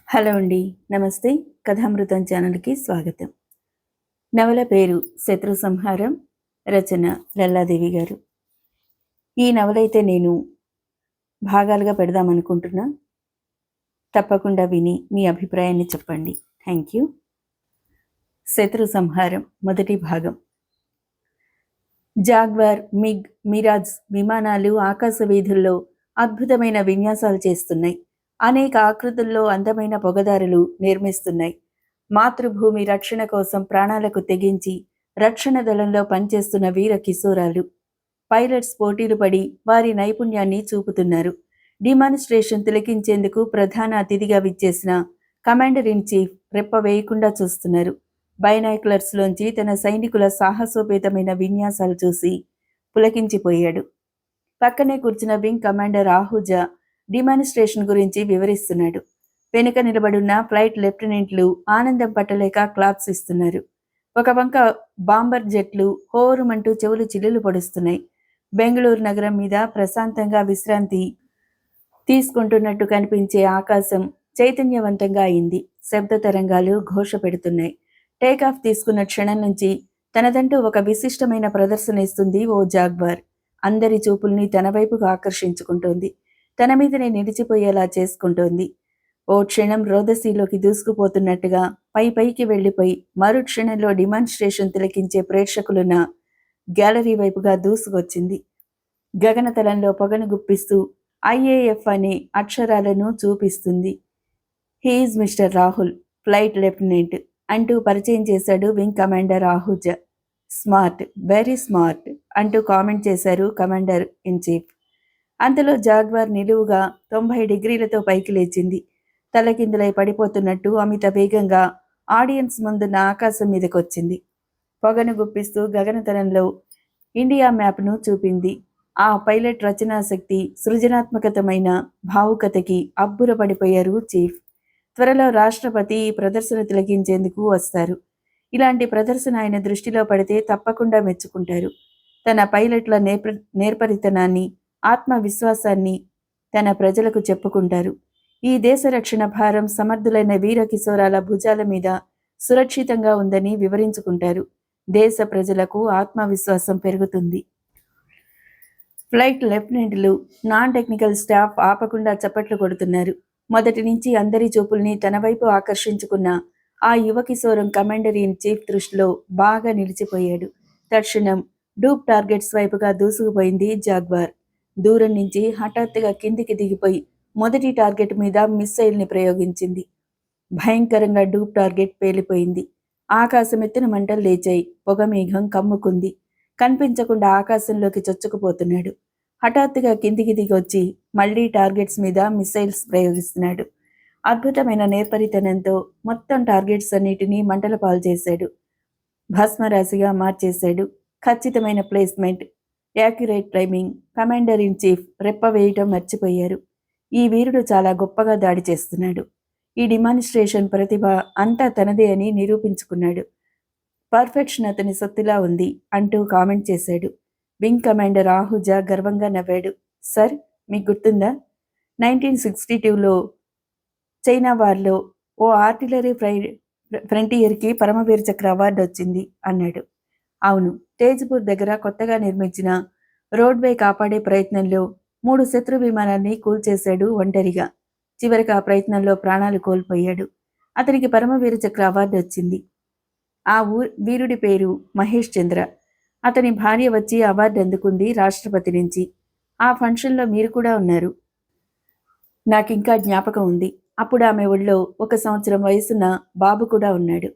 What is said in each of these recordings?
Hello అండి. నమస్తే. కథామృతం ఛానల్‌కి స్వాగతం. నవల పేరు 'శత్రు సంహారం'. రచన లల్లాదేవి గారు. ఈ నవలైతే నేను భాగాలుగా పెడదామనుకుంటున్నా. తప్పకుండా విని మీ అభిప్రాయాన్ని చెప్పండి. Thank you. 'శత్రు సంహారం' మొదటి భాగం. జాగ్వార్, మిగ్, మిరాజ్ విమానాలు ఆకాశ వీధుల్లో అద్భుతమైన విన్యాసాలు చేస్తున్నాయి. అనేక ఆకృతుల్లో అందమైన పొగదారులు నిర్మిస్తున్నాయి. మాతృభూమి రక్షణ కోసం ప్రాణాలకు తెగించి రక్షణ దళంలో పనిచేస్తున్న వీర కిశోరాలు. పైలట్స్ పోటీలు పడి వారి నైపుణ్యాన్ని చూపుతున్నారు. డిమాన్స్ట్రేషన్ తిలకించేందుకు ప్రధాన అతిథిగా విచ్చేసిన కమాండర్ ఇన్ చీఫ్ రెప్ప వేయకుండా చూస్తున్నారు. బైనాక్యులర్స్లోంచి తన సైనికుల సాహసోపేతమైన విన్యాసాలు చూసి పులకించిపోయాడు. పక్కనే కూర్చున్న వింగ్ కమాండర్ ఆహుజా డిమాన్స్ట్రేషన్ గురించి వివరిస్తున్నాడు. వెనుక నిలబడున్న ఫ్లైట్ లెఫ్టినెంట్లు ఆనందం పట్టలేక క్లాప్స్ ఇస్తున్నారు. ఒక వంక బాంబర్ జెట్లు హోరుమంటూ చెవులు చిల్లులు పొడుస్తున్నాయి. బెంగళూరు నగరం మీద ప్రశాంతంగా విశ్రాంతి తీసుకుంటున్నట్టు కనిపించే ఆకాశం చైతన్యవంతంగా అయింది. శబ్ద తరంగాలు ఘోష పెడుతున్నాయి. టేకాఫ్ తీసుకున్న క్షణం నుంచి తనదంటూ ఒక విశిష్టమైన ప్రదర్శన ఇస్తుంది ఓ జాగ్వార్. అందరి చూపుల్ని తన వైపుకు ఆకర్షించుకుంటోంది. తన మీదనే నిలిచిపోయేలా చేసుకుంటోంది. ఓ క్షణం రోదసీలోకి దూసుకుపోతున్నట్టుగా పైకి వెళ్లిపోయి మరు క్షణంలో డిమాన్స్ట్రేషన్ తిలకించే ప్రేక్షకులున్న గ్యాలరీ వైపుగా దూసుకొచ్చింది. గగనతలంలో పొగను గుప్పిస్తూ ఐఏఎఫ్ అనే అక్షరాలను చూపిస్తుంది. He is mister Rahul, flight lieutenant అంటూ పరిచయం చేశాడు wing commander Ahuja. Smart, very smart అంటూ కామెంట్ చేశారు కమాండర్ ఇన్ చీఫ్. అంతలో జాగ్వార్ నిలువుగా 90 డిగ్రీలతో పైకి లేచింది. తలకిందులై పడిపోతున్నట్టు అమిత వేగంగా ఆడియన్స్ ముందున్న ఆకాశం మీదకొచ్చింది. పొగను గుప్పిస్తూ గగనతలంలో ఇండియా మ్యాప్ను చూపింది. ఆ పైలట్ రచనాశక్తి, సృజనాత్మకతమైన భావుకతకి అబ్బురపడిపోయారు చీఫ్. త్వరలో రాష్ట్రపతి ఈ ప్రదర్శన తిలకించేందుకు వస్తారు. ఇలాంటి ప్రదర్శన ఆయన దృష్టిలో పడితే తప్పకుండా మెచ్చుకుంటారు. తన పైలట్ల నేర్పరితనాన్ని, ఆత్మవిశ్వాసాన్ని తన ప్రజలకు చెప్పుకుంటారు. ఈ దేశ రక్షణ భారం సమర్థులైన వీర కిశోరాల భుజాల మీద సురక్షితంగా ఉందని వివరించుకుంటారు. దేశ ప్రజలకు ఆత్మవిశ్వాసం పెరుగుతుంది. ఫ్లైట్ లెఫ్టినెంట్లు, నాన్ టెక్నికల్ స్టాఫ్ ఆపకుండా చప్పట్లు కొడుతున్నారు. మొదటి నుంచి అందరి చూపుల్ని తన వైపు ఆకర్షించుకున్న ఆ యువ కిశోరం కమాండర్ ఇన్ చీఫ్ దృష్టిలో బాగా నిలిచిపోయాడు. తక్షణం డూప్ టార్గెట్స్ వైపుగా దూసుకుపోయింది జాగ్వార్. దూరం నుంచి హఠాత్తుగా కిందికి దిగిపోయి మొదటి టార్గెట్ మీద మిస్సైల్ని ప్రయోగించింది. భయంకరంగా డూప్ టార్గెట్ పేలిపోయింది. ఆకాశమెత్తున మంటలు లేచాయి. పొగమేఘం కమ్ముకుంది. కనిపించకుండా ఆకాశంలోకి చొచ్చుకుపోతున్నాడు. హఠాత్తుగా కిందికి దిగొచ్చి మళ్లీ టార్గెట్స్ మీద మిస్సైల్స్ ప్రయోగిస్తున్నాడు. అద్భుతమైన నేర్పరితనంతో మొత్తం టార్గెట్స్ అన్నిటినీ మంటల పాలు చేశాడు. భస్మరాశిగా మార్చేశాడు. ఖచ్చితమైన placement, accurate timing. Commander in chief రెప్ప వేయటం మర్చిపోయారు. ఈ వీరుడు చాలా గొప్పగా దాడి చేస్తున్నాడు. ఈ డిమాన్స్ట్రేషన్ ప్రతిభ అంతా తనదే అని నిరూపించుకున్నాడు. పర్ఫెక్షన్ అతని సొత్తులా ఉంది అంటూ కామెంట్ చేశాడు. వింగ్ కమాండర్ ఆహుజా గర్వంగా నవ్వాడు. సార్, మీకు గుర్తుందా? 1962లో చైనా వార్లో ఓ ఆర్టిలరీ ఫ్రంటియర్కి పరమవీర చక్ర అవార్డు వచ్చింది అన్నాడు. అవును, తేజ్పూర్ దగ్గర కొత్తగా నిర్మించిన రోడ్వే కాపాడే ప్రయత్నంలో 3 శత్రు విమానాన్ని కూల్చేశాడు ఒంటరిగా. చివరికి ఆ ప్రయత్నంలో ప్రాణాలు కోల్పోయాడు. అతనికి పరమవీర చక్ర అవార్డు వచ్చింది. ఆ వీరుడి పేరు మహేష్ చంద్ర. అతని భార్య వచ్చి అవార్డు అందుకుంది రాష్ట్రపతి నుంచి. ఆ ఫంక్షన్లో మీరు కూడా ఉన్నారు. నాకింకా జ్ఞాపకం ఉంది. అప్పుడు ఆమె ఒళ్ళో 1 సంవత్సరం వయసున్న బాబు కూడా ఉన్నాడు.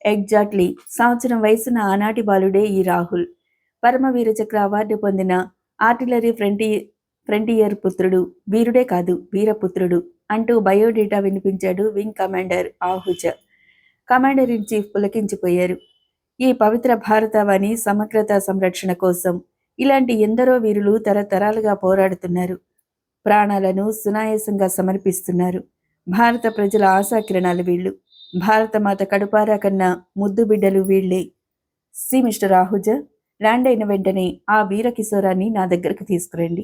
ఎగ్జాక్ట్లీ సంవత్సరం వయసున్న ఆనాటి బాలుడే ఈ రాహుల్. పరమవీర చక్ర అవార్డు పొందిన ఆర్టిలరీ ఫ్రంటియర్ పుత్రుడు, వీరుడే కాదు వీరపుత్రుడు అంటూ బయోడేటా వినిపించాడు wing commander Ahuja. Commander in chief పులకించిపోయారు. ఈ పవిత్ర భారతావని సమగ్రత సంరక్షణ కోసం ఇలాంటి ఎందరో వీరులు తరతరాలుగా పోరాడుతున్నారు. ప్రాణాలను సునాయాసంగా సమర్పిస్తున్నారు. భారత ప్రజల ఆశాకిరణాలు వీళ్ళు. భారతమాత కడుపారా కన్నా ముద్దు బిడ్డలు వీళ్లే. సి మిస్టర్ ఆహుజా, ల్యాండ్ అయిన వెంటనే ఆ వీర కిశోరాన్ని నా దగ్గరకు తీసుకురండి.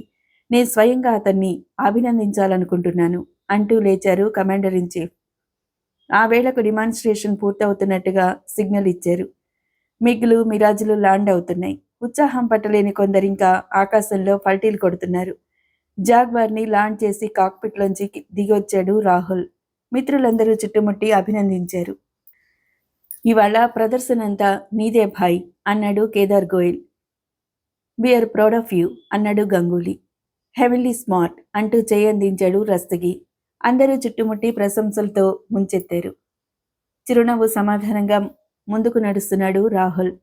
నేను స్వయంగా అతన్ని అభినందించాలనుకుంటున్నాను అంటూ లేచారు కమాండర్ ఇన్ చీఫ్. ఆ వేళకు డిమాన్స్ట్రేషన్ పూర్తవుతున్నట్టుగా సిగ్నల్ ఇచ్చారు. మిగ్గులు మిరాజులు ల్యాండ్ అవుతున్నాయి. ఉత్సాహం పట్టలేని కొందరింకా ఆకాశంలో పల్టీలు కొడుతున్నారు. జాగ్వార్ని లాంచ్ చేసి కాక్పిట్లోంచి దిగొచ్చాడు రాహుల్. మిత్రులందరూ చుట్టుముట్టి అభినందించారు. ఇవాళ ప్రదర్శనంతా నీదే భాయ్ అన్నాడు Kedar Goyal. We are proud of you అన్నాడు గంగూలీ. హెవెన్లీ స్మార్ట్ అంటూ చేయందించాడు రస్తగి. అందరూ చుట్టుముట్టి ప్రశంసలతో ముంచెత్తారు. చిరునవ్వు సమాధానంగా ముందుకు నడుస్తున్నాడు రాహుల్.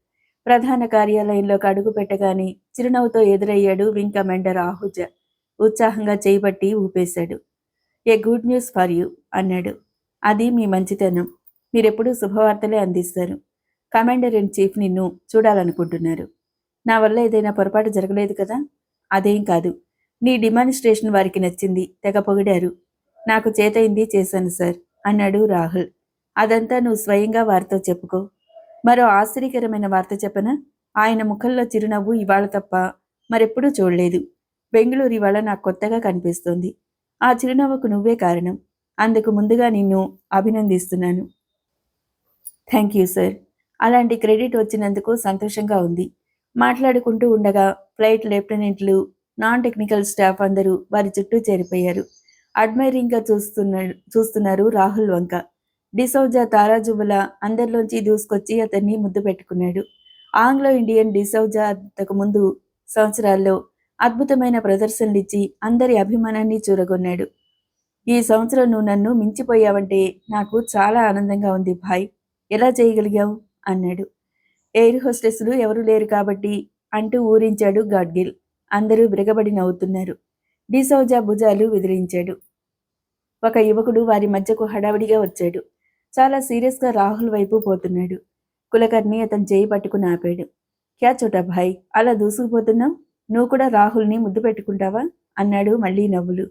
ప్రధాన కార్యాలయంలోకి అడుగు పెట్టగానే చిరునవ్వుతో ఎదురయ్యాడు వింగ్ కమాండర్ ఆహుజా. ఉత్సాహంగా చేయబట్టి ఊపేశాడు. A good news for you అన్నాడు. అది మీ మంచితనం. మీరెప్పుడూ శుభవార్తలే అందిస్తారు. కమాండర్ ఇన్ చీఫ్ నిన్ను చూడాలనుకుంటున్నారు. నా వల్ల ఏదైనా పొరపాటు జరగలేదు కదా? అదేం కాదు. నీ డిమాన్స్ట్రేషన్ వారికి నచ్చింది. తెగ పొగిడారు. నాకు చేతయింది చేశాను సార్ అన్నాడు రాహుల్. అదంతా నువ్వు స్వయంగా వారితో చెప్పుకో. మరో ఆశ్చర్యకరమైన వార్త చెప్పనా? ఆయన ముఖంలో చిరునవ్వు ఇవాళ తప్ప మరెప్పుడూ చూడలేదు. బెంగళూరు ఇవాళ నాకు కొత్తగా కనిపిస్తోంది. ఆ చిరునవ్వుకు నువ్వే కారణం. అందుకు ముందుగా నిన్ను అభినందిస్తున్నాను. Thank you sir. అలాంటి క్రెడిట్ వచ్చినందుకు సంతోషంగా ఉంది. మాట్లాడుకుంటూ ఉండగా ఫ్లైట్ లెఫ్టినెంట్లు, నాన్ టెక్నికల్ స్టాఫ్ అందరూ వారి చుట్టూ చేరిపోయారు. అడ్మైరింగ్గా చూస్తున్నారు రాహుల్ వంక. డిసౌజా తారాజువుల అందరిలోంచి దూసుకొచ్చి అతన్ని ముద్దు పెట్టుకున్నాడు. ఆంగ్లో ఇండియన్ డిసౌజా అంతకు ముందు సంవత్సరాల్లో అద్భుతమైన ప్రదర్శనలిచ్చి అందరి అభిమానాన్ని చూరగొన్నాడు. ఈ సంవత్సరం నువ్వు నన్ను మించిపోయావంటే నాకు చాలా ఆనందంగా ఉంది భాయ్. ఎలా చేయగలిగావు అన్నాడు. ఎయిర్ హోస్టెస్లు ఎవరూ లేరు కాబట్టి అంటూ ఊరించాడు గాడ్గిల్. అందరూ విరగబడి నవ్వుతున్నారు. డిసౌజా భుజాలు విదిలించాడు. ఒక యువకుడు వారి మధ్యకు హడావిడిగా వచ్చాడు. చాలా సీరియస్గా రాహుల్ వైపు పోతున్నాడు. కులకర్ణి అతను చేయి పట్టుకుని ఆపాడు. క్యా చోటా భాయ్, అలా దూసుకుపోతున్నావు? నువ్వు కూడా రాహుల్ని ముద్దు పెట్టుకుంటావా అన్నాడు మళ్లీ నవ్వులు.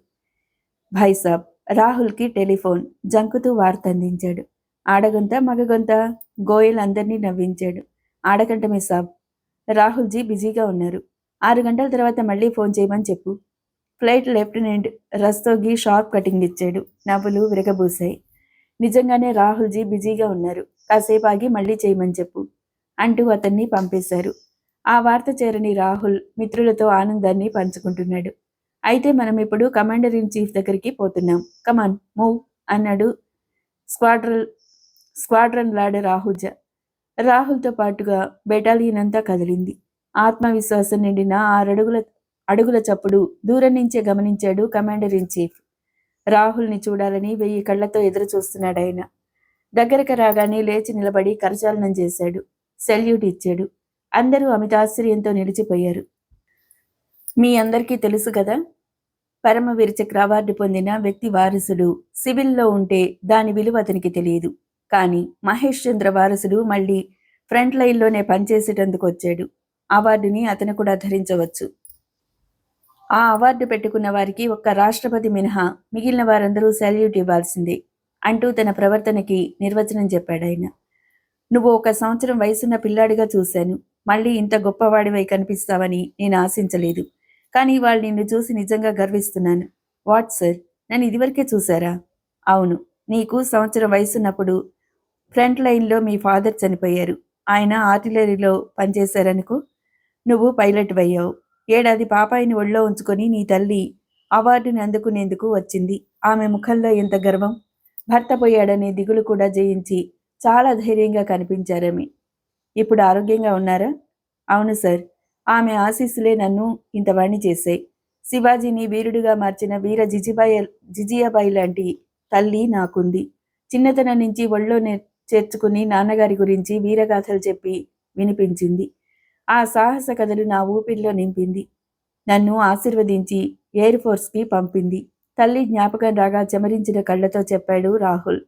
భాయ్ సాబ్, రాహుల్కి టెలిఫోన్ జంకుతూ వార్త అందించాడు. ఆడగొంత మగగొంత? గోయల్ అందరినీ నవ్వించాడు. ఆడకంటమే సాబ్. రాహుల్జీ బిజీగా ఉన్నారు. 6 గంటల తర్వాత మళ్ళీ ఫోన్ చేయమని చెప్పు. Flight lieutenant Rastogi sharp cutting ఇచ్చాడు. నవ్వులు విరగబూశాయి. నిజంగానే రాహుల్జీ బిజీగా ఉన్నారు. కాసేపు ఆగి మళ్ళీ చేయమని చెప్పు అంటూ అతన్ని పంపేశారు. ఆ వార్త చేరని రాహుల్ మిత్రులతో ఆనందాన్ని పంచుకుంటున్నాడు. అయితే మనం ఇప్పుడు కమాండర్ ఇన్ చీఫ్ దగ్గరికి పోతున్నాం. కమాన్ మూవ్ అన్నాడు స్క్వాడ్రన్ లార్డర్ ఆహుజా. రాహుల్తో పాటుగా బెటాలియన్ అంతా కదిలింది. ఆత్మవిశ్వాసం నిండిన 6 అడుగుల చప్పుడు దూరం నుంచే గమనించాడు కమాండర్ ఇన్ చీఫ్. రాహుల్ని చూడాలని 1000 కళ్లతో ఎదురు చూస్తున్నాడాయన. దగ్గరకు రాగానే లేచి నిలబడి కరచాలనం చేశాడు. సెల్యూట్ ఇచ్చాడు. అందరూ అమితాశ్చర్యంతో నిలిచిపోయారు. మీ అందరికీ తెలుసు కదా, పరమవీర చక్ర అవార్డు పొందిన వ్యక్తి వారసుడు సివిల్లో ఉంటే దాని విలువ అతనికి తెలియదు. కానీ మహేష్ చంద్ర వారసుడు మళ్ళీ ఫ్రంట్ లైన్లోనే పనిచేసేటందుకు వచ్చాడు. అవార్డుని అతను కూడా ధరించవచ్చు. ఆ అవార్డు పెట్టుకున్న వారికి ఒక్క రాష్ట్రపతి మినహా మిగిలిన వారందరూ సాల్యూట్ ఇవ్వాల్సిందే అంటూ తన ప్రవర్తనకి నిర్వచనం చెప్పాడాయన. నువ్వు 1 సంవత్సరం వయసున్న పిల్లాడిగా చూశాను. మళ్ళీ ఇంత గొప్పవాడివై కనిపిస్తావని నేను ఆశించలేదు. కానీ వాళ్ళు నిన్ను చూసి నిజంగా గర్విస్తున్నాను. వాట్ సార్, నన్ను ఇదివరకే చూశారా? అవును, నీకు 1 సంవత్సరం వయసున్నప్పుడు ఫ్రంట్ లైన్లో మీ ఫాదర్ చనిపోయారు. ఆయన ఆర్టిలరీలో పనిచేశారనుకో. నువ్వు పైలట్ అయ్యావు. 1 ఏడాది పాపాయిని ఒళ్ళో ఉంచుకొని నీ తల్లి అవార్డుని అందుకునేందుకు వచ్చింది. ఆమె ముఖంలో ఎంత గర్వం! భర్త పోయాడనే దిగులు కూడా జయించి చాలా ధైర్యంగా కనిపించారామె. ఇప్పుడు ఆరోగ్యంగా ఉన్నారా? అవును సార్. ఆమె ఆశీస్సులే నన్ను ఇంతవాణ్ణి చేశాయి. శివాజీని వీరుడిగా మార్చిన వీర జిజియాబాయి లాంటి తల్లి నాకుంది. చిన్నతనం నుంచి ఒళ్ళో చేర్చుకుని నాన్నగారి గురించి వీరగాథలు చెప్పి వినిపించింది. ఆ సాహస కథలు నా ఊపిరిలో నింపింది. నన్ను ఆశీర్వదించి ఎయిర్ ఫోర్స్కి పంపింది. తల్లి జ్ఞాపకం రాగా చెమరించిన కళ్ళతో చెప్పాడు రాహుల్.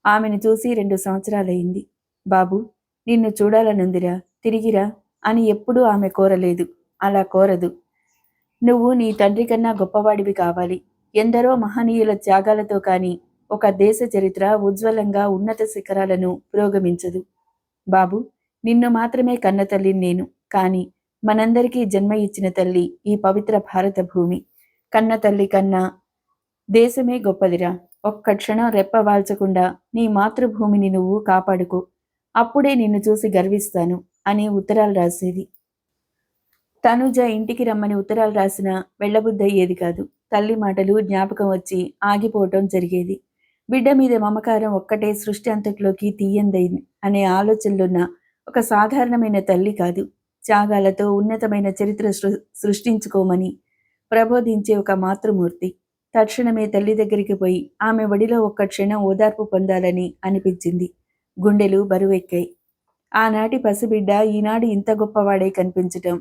ఆమెను చూసి 2 సంవత్సరాలయ్యింది. బాబు, నిన్ను చూడాలనుందిరా, తిరిగిరా అని ఎప్పుడూ ఆమె కోరలేదు. అలా కోరదు. నువ్వు నీ తండ్రి కన్నా గొప్పవాడివి కావాలి. ఎందరో మహనీయుల త్యాగాలతో కానీ ఒక దేశ చరిత్ర ఉజ్వలంగా ఉన్నత శిఖరాలను పురోగమించదు. బాబు, నిన్ను మాత్రమే కన్న తల్లిని నేను. కానీ మనందరికీ జన్మ ఇచ్చిన తల్లి ఈ పవిత్ర భారత భూమి. కన్న తల్లి కన్నా దేశమే గొప్పదిరా. ఒక్క క్షణం రెప్ప వాల్చకుండా నీ మాతృభూమిని నువ్వు కాపాడుకో. అప్పుడే నిన్ను చూసి గర్విస్తాను అని ఉత్తరాలు రాసేది. తనుజ ఇంటికి రమ్మని ఉత్తరాలు రాసినా వెళ్ళబుద్దయ్యేది కాదు. తల్లి మాటలు జ్ఞాపకం వచ్చి ఆగిపోవటం జరిగేది. బిడ్డ మీద మమకారం ఒక్కటే సృష్టి అంతట్లోకి తీయందైంది అనే ఆలోచనలున్న ఒక సాధారణమైన తల్లి కాదు. త్యాగాలతో ఉన్నతమైన చరిత్ర సృష్టించుకోమని ప్రబోధించే ఒక మాతృమూర్తి. తక్షణమే తల్లి దగ్గరికి పోయి ఆమె ఒడిలో ఒక్క క్షణం ఓదార్పు పొందాలని అనిపించింది. గుండెలు బరువెక్కాయి. ఆనాటి పసిబిడ్డ ఈనాడు ఇంత గొప్పవాడే కనిపించటం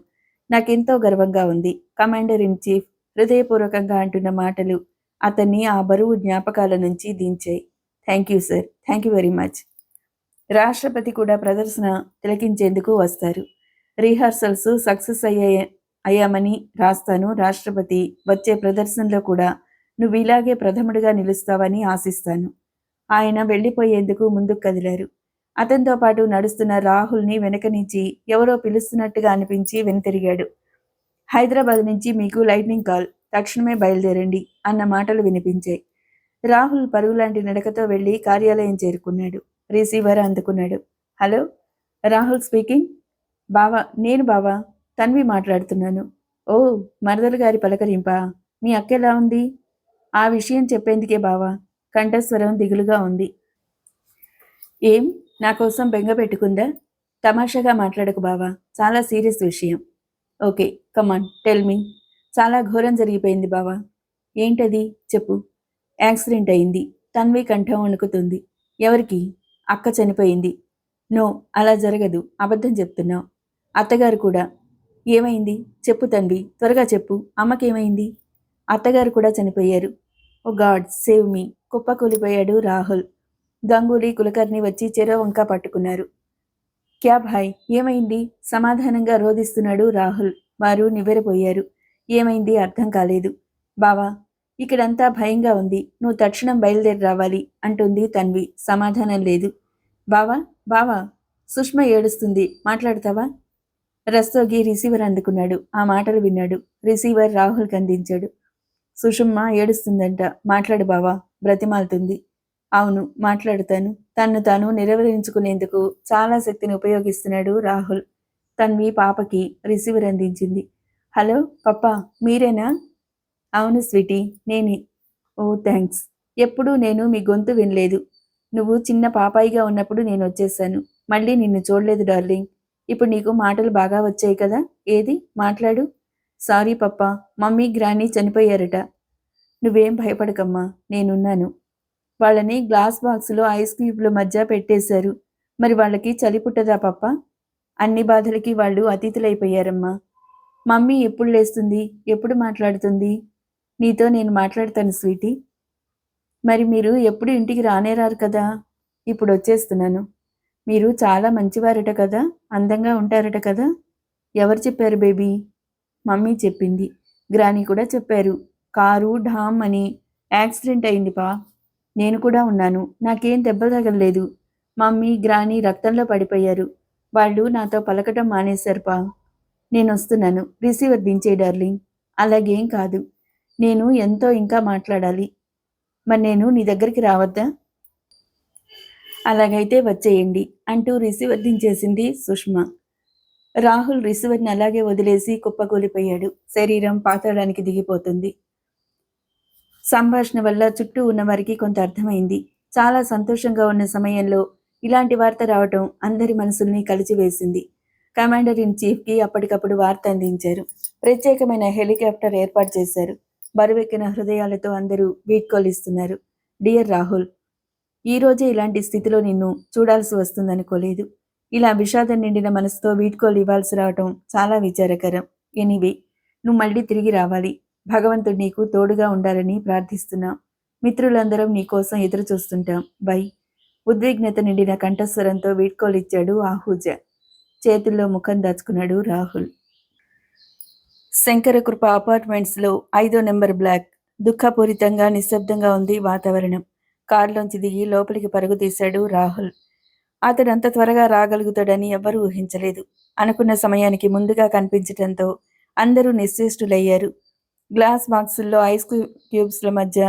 నాకెంతో గర్వంగా ఉంది. కమాండర్ ఇన్ చీఫ్ హృదయపూర్వకంగా అంటున్న మాటలు అతన్ని ఆ బరువు జ్ఞాపకాల నుంచి దించాయి. Thank you sir, thank you very much. రాష్ట్రపతి కూడా ప్రదర్శన తిలకించేందుకు వస్తారు. రిహార్సల్స్ సక్సెస్ అయ్యామని రాస్తాను. రాష్ట్రపతి వచ్చే ప్రదర్శనలో కూడా నువ్వు ఇలాగే ప్రథముడిగా నిలుస్తావని ఆశిస్తాను. ఆయన వెళ్ళిపోయేందుకు ముందుకు కదిలారు. అతనితో పాటు నడుస్తున్న రాహుల్ని వెనక నుంచి ఎవరో పిలుస్తున్నట్టుగా అనిపించి వెనుతిరిగాడు. హైదరాబాద్ నుంచి మీకు లైట్నింగ్ కాల్, తక్షణమే బయలుదేరండి అన్న మాటలు వినిపించాయి. రాహుల్ పరుగులాంటి నడకతో వెళ్లి కార్యాలయం చేరుకున్నాడు. రిసీవర్ అందుకున్నాడు. Hello, Rahul speaking. బావా, నేను బావా, తన్వి మాట్లాడుతున్నాను. ఓ, మరదలు గారి పలకరింపా? మీ అక్క ఎలా ఉంది? ఆ విషయం చెప్పేందుకే బావా. కంఠస్వరం దిగులుగా ఉంది. ఏం, నా కోసం బెంగ పెట్టుకుందా? తమాషాగా మాట్లాడకు బావా, చాలా సీరియస్ విషయం. Okay, come on tell me. చాలా ఘోరం జరిగిపోయింది బావా. ఏంటది చెప్పు. యాక్సిడెంట్ అయింది. తన్వి కంఠం వణుకుతుంది. ఎవరికి? అక్క చనిపోయింది. నో, అలా జరగదు, అబద్ధం చెప్తున్నావు. అత్తగారు కూడా. ఏమైంది చెప్పు తన్వి, త్వరగా చెప్పు. అమ్మకేమైంది? అత్తగారు కూడా చనిపోయారు. Oh God save me. కుప్పకూలిపోయాడు రాహుల్. గంగూలీ కులకర్ణి వచ్చి చెరో వంక పట్టుకున్నారు. క్యా భాయ్, ఏమైంది? సమాధానంగా రోధిస్తున్నాడు రాహుల్. వారు నివ్వెరపోయారు. ఏమైంది అర్థం కాలేదు. బావా, ఇక్కడంతా భయంగా ఉంది, నువ్వు తక్షణం బయలుదేరి రావాలి అంటుంది తన్వి. సమాధానం లేదు. బావా బావా, సుష్మ ఏడుస్తుంది, మాట్లాడతావా? రస్తోగి రిసీవర్ అందుకున్నాడు. ఆ మాటలు విన్నాడు. రిసీవర్ రాహుల్కి అందించాడు. సుషుమ్మ ఏడుస్తుందంట, మాట్లాడు బావా, బ్రతిమాలుతుంది. అవును, మాట్లాడుతాను. తన్ను తాను నిరవరించుకునేందుకు చాలా శక్తిని ఉపయోగిస్తున్నాడు రాహుల్. తన్వి పాపకి రిసీవర్ అందించింది. హలో పప్పా, మీరేనా? అవును స్వీటీ, నేనే. ఓ థ్యాంక్స్. ఎప్పుడూ నేను మీ గొంతు వినలేదు. నువ్వు చిన్న పాపాయిగా ఉన్నప్పుడు నేను వచ్చేసాను. మళ్ళీ నిన్ను చూడలేదు డార్లింగ్. ఇప్పుడు నీకు మాటలు బాగా వచ్చాయి కదా, ఏది మాట్లాడు. సారీ పప్పా, మమ్మీ గ్రానీ చనిపోయారట. నువ్వేం భయపడకమ్మా, నేనున్నాను. వాళ్ళని గ్లాస్ బాక్సులో ఐస్ క్యూబ్ల మధ్య పెట్టేశారు. మరి వాళ్ళకి చలి పుట్టదా పప్ప? అన్ని బాధలకి వాళ్ళు అతిథులైపోయారమ్మా. మమ్మీ ఎప్పుడు లేస్తుంది, ఎప్పుడు మాట్లాడుతుంది? నీతో నేను మాట్లాడతాను స్వీటీ. మరి మీరు ఎప్పుడు ఇంటికి రానేరారు కదా. ఇప్పుడు వచ్చేస్తున్నాను. మీరు చాలా మంచివారట కదా, అందంగా ఉంటారట కదా. ఎవరు చెప్పారు బేబీ? మమ్మీ చెప్పింది. గ్రానీ కూడా చెప్పారు. కారు ఢామ్ అని యాక్సిడెంట్ అయింది పా. నేను కూడా ఉన్నాను. నాకేం దెబ్బ తగలలేదు. మమ్మీ గ్రానీ రక్తంలో పడిపోయారు. వాళ్ళు నాతో పలకటం మానేశారు పా. నేను వస్తున్నాను. రిసీవర్ దించే డార్లింగ్. అలాగేం కాదు, నేను ఎంతో ఇంకా మాట్లాడాలి. మరి నేను నీ దగ్గరికి రావద్దా? అలాగైతే వచ్చేయండి అంటూ రిసీవర్ దించేసింది సుష్మ. రాహుల్ రిసీవర్ని అలాగే వదిలేసి కుప్పకూలిపోయాడు. శరీరం పాతాళానికి దిగిపోతుంది. సంభాషణ వల్ల చుట్టూ ఉన్న వారికి కొంత అర్థమైంది. చాలా సంతోషంగా ఉన్న సమయంలో ఇలాంటి వార్త రావటం అందరి మనసుల్ని కలిచివేసింది. కమాండర్ ఇన్ చీఫ్కి అప్పటికప్పుడు వార్త అందించారు. ప్రత్యేకమైన హెలికాప్టర్ ఏర్పాటు చేశారు. బరువెక్కిన హృదయాలతో అందరూ వీడ్కోలిస్తున్నారు. డియర్ రాహుల్, ఈరోజే ఇలాంటి స్థితిలో నిన్ను చూడాల్సి వస్తుందనుకోలేదు. ఇలా విషాదం నిండిన మనసుతో వీడ్కోలు ఇవ్వాల్సి రావటం చాలా విచారకరం. ఎనీవే, నువ్వు మళ్ళీ తిరిగి రావాలి. భగవంతుడు నీకు తోడుగా ఉండాలని ప్రార్థిస్తున్నాం. మిత్రులందరం నీకోసం ఎదురు చూస్తుంటాం. బై. ఉద్విగ్నత నిండిన కంఠస్వరంతో వీడ్కోలిచ్చాడు ఆహూజ. చేతుల్లో ముఖం దాచుకున్నాడు రాహుల్. శంకరకృప అపార్ట్మెంట్స్లో 5వ నెంబర్ బ్లాక్. దుఃఖపూరితంగా నిశ్శబ్దంగా ఉంది వాతావరణం. కారులోంచి దిగి లోపలికి పరుగు తీశాడు రాహుల్. అతడు అంత త్వరగా రాగలుగుతాడని ఎవ్వరూ ఊహించలేదు. అనుకున్న సమయానికి ముందుగా కనిపించటంతో అందరూ నిశ్చేష్టులయ్యారు. గ్లాస్ బాక్సుల్లో ఐస్ క్యూబ్స్ల మధ్య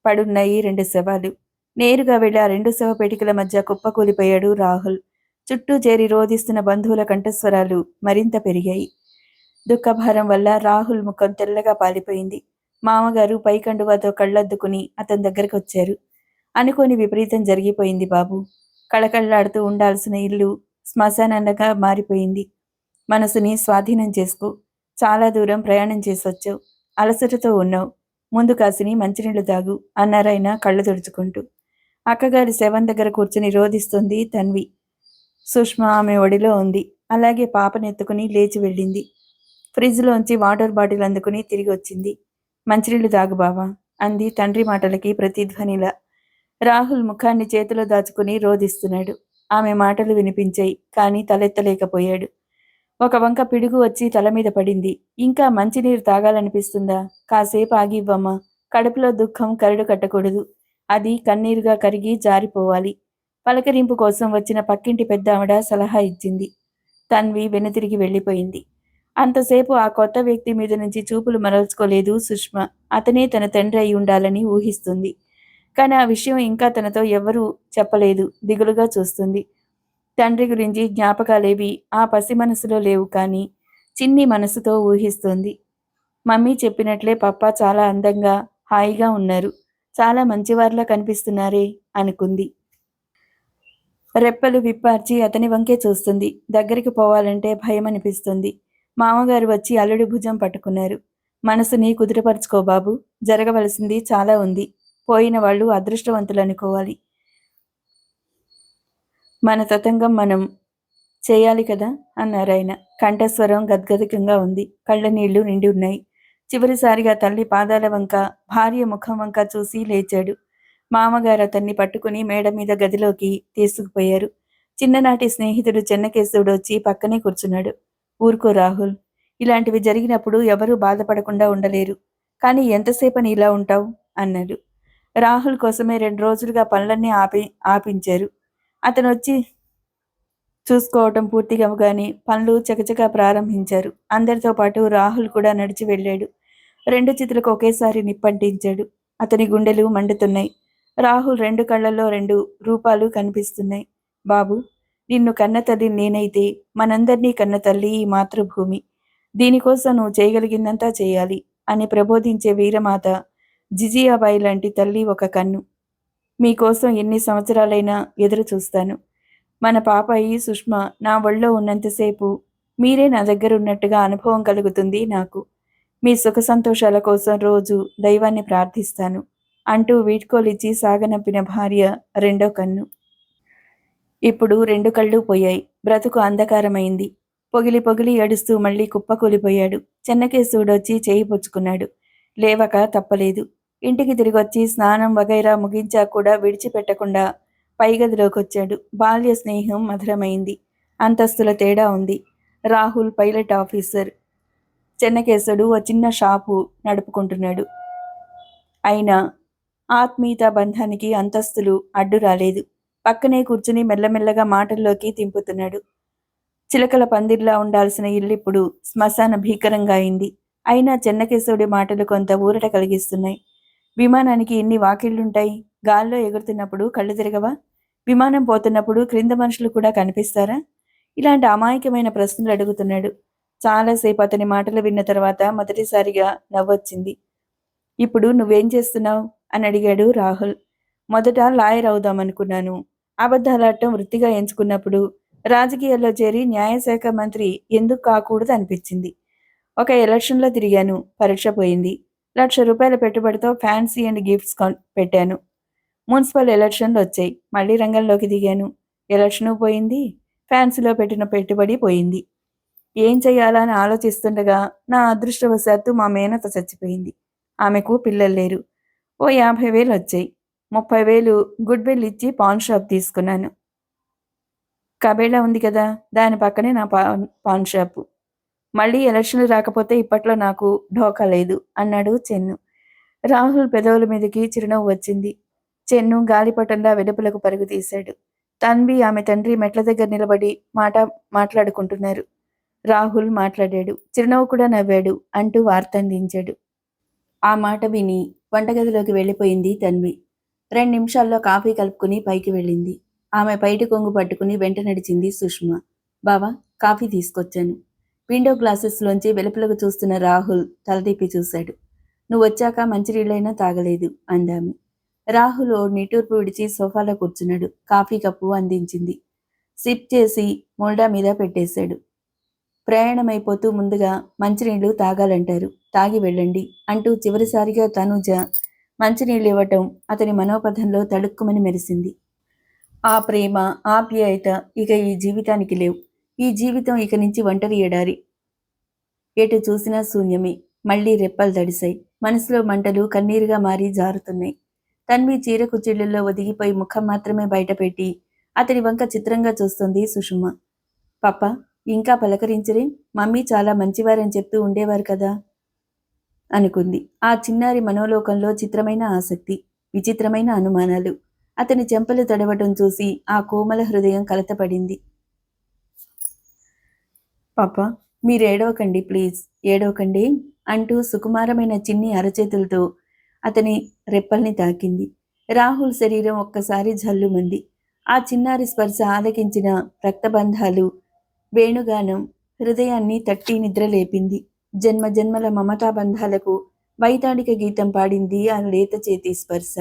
పడున్నాయి 2 శవాలు. నేరుగా వెళ్ళి ఆ 2 శవ పేటికల మధ్య కుప్పకూలిపోయాడు రాహుల్. చుట్టూ చేరి రోదిస్తున్న బంధువుల కంఠస్వరాలు మరింత పెరిగాయి. దుఃఖభారం వల్ల రాహుల్ ముఖం తెల్లగా పాలిపోయింది. మామగారు పైకండువాతో కళ్ళద్దుకుని అతని దగ్గరకొచ్చారు. అనుకోని విపరీతం జరిగిపోయింది బాబు. కళకళలాడుతూ ఉండాల్సిన ఇల్లు శ్మశానంగా మారిపోయింది. మనసుని స్వాధీనం చేసుకో. చాలా దూరం ప్రయాణం చేసొచ్చావు. అలసటతో ఉన్నావు. ముందు కాసిని మంచినీళ్లు తాగు అన్నారాయన కళ్ళు తుడుచుకుంటూ. అక్కగారి శవం దగ్గర కూర్చుని రోదిస్తుంది తన్వి. సుష్మ ఆమె ఒడిలో ఉంది. అలాగే పాపనెత్తుకుని లేచి వెళ్ళింది. ఫ్రిడ్జ్లోంచి వాటర్ బాటిల్ అందుకుని తిరిగి వచ్చింది. మంచినీళ్లు తాగు బావా అంది తండ్రి మాటలకి ప్రతిధ్వనిలా. రాహుల్ ముఖాన్ని చేతిలో దాచుకుని రోదిస్తున్నాడు. ఆమె మాటలు వినిపించాయి, కానీ తలెత్తలేకపోయాడు. ఒక వంక పిడుగు వచ్చి తల మీద పడింది. ఇంకా మంచినీరు తాగాలనిపిస్తుందా? కాసేపు ఆగి ఇవ్వమ్మా. కడుపులో దుఃఖం కరడు కట్టకూడదు. అది కన్నీరుగా కరిగి జారిపోవాలి. పలకరింపు కోసం వచ్చిన పక్కింటి పెద్ద ఆవిడ సలహా ఇచ్చింది. తన్వి వెనుతిరిగి వెళ్ళిపోయింది. అంతసేపు ఆ కొత్త వ్యక్తి మీద నుంచి చూపులు మరల్చుకోలేదు సుష్మ. అతనే తన తండ్రి అయి ఉండాలని ఊహిస్తుంది. కానీ ఆ విషయం ఇంకా తనతో ఎవ్వరూ చెప్పలేదు. దిగులుగా చూస్తుంది. తండ్రి గురించి జ్ఞాపకాలేవి ఆ పసి మనసులో లేవు, కానీ చిన్ని మనసుతో ఊహిస్తోంది. మమ్మీ చెప్పినట్లే పప్పా చాలా అందంగా, హాయిగా ఉన్నారు. చాలా మంచివారిలా కనిపిస్తున్నారే అనుకుంది. రెప్పలు విప్పార్చి అతని వంకే చూస్తుంది. దగ్గరికి పోవాలంటే భయం అనిపిస్తుంది. మామగారు వచ్చి అల్లుడి భుజం పట్టుకున్నారు. మనసుని కుదుటపరుచుకో బాబు. జరగవలసింది చాలా ఉంది. పోయిన వాళ్ళు అదృష్టవంతులనుకోవాలి. మన తతంగం మనం చేయాలి కదా అన్నారాయన. కంఠస్వరం గద్గదికంగా ఉంది. కళ్ళ నీళ్లు నిండి ఉన్నాయి. చివరిసారిగా తల్లి పాదాల వంక, భార్య ముఖం వంక చూసి లేచాడు. మామగారు అతన్ని పట్టుకుని మేడ మీద గదిలోకి తీసుకుపోయారు. చిన్ననాటి స్నేహితుడు చెన్నకేశవుడు వచ్చి పక్కనే కూర్చున్నాడు. ఊరుకో రాహుల్. ఇలాంటివి జరిగినప్పుడు ఎవరూ బాధపడకుండా ఉండలేరు. కానీ ఎంతసేపని ఇలా ఉంటావు అన్నాడు. రాహుల్ కోసమే 2 రోజులుగా పనులన్నీ ఆపించారు. అతను వచ్చి చూసుకోవటం పూర్తిగా పనులు చకచకా ప్రారంభించారు. అందరితో పాటు రాహుల్ కూడా నడిచి వెళ్ళాడు. 2 చేతులకు ఒకేసారి నిప్పంటించాడు. అతని గుండెలు మండుతున్నాయి. రాహుల్ 2 కళ్ళల్లో 2 రూపాలు కనిపిస్తున్నాయి. బాబు, నిన్ను కన్న తల్లి నేనైతే మనందరినీ కన్న తల్లి ఈ మాతృభూమి. దీనికోసం నువ్వు చేయగలిగిందంతా చేయాలి అని ప్రబోధించే వీరమాత జిజియాబాయి లాంటి తల్లి ఒక కన్ను. మీకోసం ఎన్ని సంవత్సరాలైనా ఎదురు చూస్తాను. మన పాపాయి సుష్మ నా ఒళ్ళో ఉన్నంతసేపు మీరే నా దగ్గర ఉన్నట్టుగా అనుభవం కలుగుతుంది నాకు. మీ సుఖ సంతోషాల కోసం రోజు దైవాన్ని ప్రార్థిస్తాను అంటూ వీడ్కోలిచ్చి సాగనంపిన భార్య రెండో కన్ను. ఇప్పుడు 2 కళ్ళు పోయాయి. బ్రతుకు అంధకారమైంది. పొగిలి పొగిలి ఏడుస్తూ మళ్ళీ కుప్పకూలిపోయాడు. చెన్నకేశవుడొచ్చి చేయి పుచ్చుకున్నాడు. లేవక తప్పలేదు. ఇంటికి తిరిగొచ్చి స్నానం వగైరా ముగించా కూడా విడిచిపెట్టకుండా పైగదిలోకొచ్చాడు. బాల్య స్నేహం మధురమైంది. అంతస్తుల తేడా ఉంది. Rahul pilot officer. చెన్నకేశవుడు ఓ చిన్న షాపు నడుపుకుంటున్నాడు. అయినా ఆత్మీయత బంధానికి అంతస్తులు అడ్డు రాలేదు. పక్కనే కూర్చుని మెల్లమెల్లగా మాటల్లోకి తింపుతున్నాడు. చిలకల పందిర్లా ఉండాల్సిన ఇల్లిప్పుడు శ్మశాన భీకరంగా అయింది. అయినా చెన్నకేశవుడి మాటలు కొంత ఊరట కలిగిస్తున్నాయి. విమానానికి ఎన్ని వాకిళ్లుంటాయి? గాల్లో ఎగురుతున్నప్పుడు కళ్ళు తిరగవా? విమానం పోతున్నప్పుడు క్రింద మనుషులు కూడా కనిపిస్తారా? ఇలాంటి అమాయకమైన ప్రశ్నలు అడుగుతున్నాడు. చాలాసేపు అతని మాటలు విన్న తర్వాత మొదటిసారిగా నవ్వొచ్చింది. ఇప్పుడు నువ్వేం చేస్తున్నావు అని అడిగాడు రాహుల్. మొదట లాయర్ అవుదామనుకున్నాను. అబద్ధాలాడటం వృత్తిగా ఎంచుకున్నప్పుడు రాజకీయాల్లో చేరి న్యాయశాఖ మంత్రి ఎందుకు కాకూడదు అనిపించింది. ఒక ఎలక్షన్లో తిరిగాను. పరీక్ష పోయింది. ₹1,00,000 పెట్టుబడితో ఫ్యాన్సీ అండ్ గిఫ్ట్స్ పెట్టాను. మున్సిపల్ ఎలక్షన్లు వచ్చాయి. మళ్ళీ రంగంలోకి దిగాను. ఎలక్షను పోయింది. ఫ్యాన్సీలో పెట్టిన పెట్టుబడి పోయింది. ఏం చెయ్యాలా అని ఆలోచిస్తుండగా నా అదృష్టవశాత్తు మా మేనత చచ్చిపోయింది. ఆమెకు పిల్లలు లేరు. ఓ 50,000 వచ్చాయి. 30,000 గుడ్ విల్ ఇచ్చి పాన్ షాప్ తీసుకున్నాను. కబేళా ఉంది కదా, దాని పక్కనే నా పాన్ షాపు. మళ్ళీ ఎలక్షన్లు రాకపోతే ఇప్పట్లో నాకు ఢోకా లేదు అన్నాడు చెన్ను. రాహుల్ పెదవుల మీదకి చిరునవ్వు వచ్చింది. చెన్ను గాలిపటంలా వెలుపలకు పరుగు తీశాడు. తన్వి ఆమె తండ్రి మెట్ల దగ్గర నిలబడి మాట్లాడుకుంటున్నారు. రాహుల్ మాట్లాడాడు. చిరునవ్వు కూడా నవ్వాడు అంటూ వార్త అందించాడు. ఆ మాట విని వంటగదిలోకి వెళ్ళిపోయింది తన్వి. 2 నిమిషాల్లో కాఫీ కలుపుకుని పైకి వెళ్ళింది. ఆమె పైటి కొంగు పట్టుకుని వెంట నడిచింది సుష్మ. బావా, కాఫీ తీసుకొచ్చాను. విండో గ్లాసెస్లోంచి వెలుపలకు చూస్తున్న రాహుల్ తలదిప్పి చూశాడు. నువ్వొచ్చాక మంచినీళ్ళైనా తాగలేదు అందామె. రాహుల్ ఓ నిట్టూర్పు విడిచి సోఫాలో కూర్చున్నాడు. కాఫీ కప్పు అందించింది. సిప్ చేసి మోల్డా మీద పెట్టేశాడు. ప్రయాణమైపోతూ ముందుగా మంచినీళ్లు తాగాలంటారు, తాగి వెళ్ళండి అంటూ చివరిసారిగా తనూజ మంచినీళ్ళివ్వటం అతని మనోపథంలో తళుక్కుమని మెరిసింది. ఆ ప్రేమ, ఆప్యాయత ఇక ఈ జీవితానికి లేవు. ఈ జీవితం ఇక నుంచి ఒంటరి ఎడారి. ఎటు చూసినా శూన్యమే. మళ్లీ రెప్పలు తడిశాయి. మనసులో మంటలు కన్నీరుగా మారి జారుతున్నాయి. తన్వి చీర కుచ్చిళ్లలో ఒదిగిపోయి ముఖం మాత్రమే బయటపెట్టి అతని వంక చిత్రంగా చూస్తుంది సుషుమ. పప్ప, ఇంకా పలకరించరే? మమ్మీ చాలా మంచివారని చెప్తూ ఉండేవారు కదా అనుకుంది. ఆ చిన్నారి మనోలోకంలో చిత్రమైన ఆసక్తి, విచిత్రమైన అనుమానాలు. అతని చెంపలు తడవటం చూసి ఆ కోమల హృదయం కలతపడింది. పాప, మీరేడవకండి ప్లీజ్, ఏడవకండి అంటూ సుకుమారమైన చిన్ని అరచేతులతో అతని రెప్పల్ని తాకింది. రాహుల్ శరీరం ఒక్కసారి జల్లుమంది. ఆ చిన్నారి స్పర్శ ఆలకించిన రక్తబంధాలు, వేణుగానం హృదయాన్ని తట్టి నిద్రలేపింది. జన్మ జన్మల మమతాబంధాలకు వైతాళిక గీతం పాడింది ఆ లేత చేతి స్పర్శ.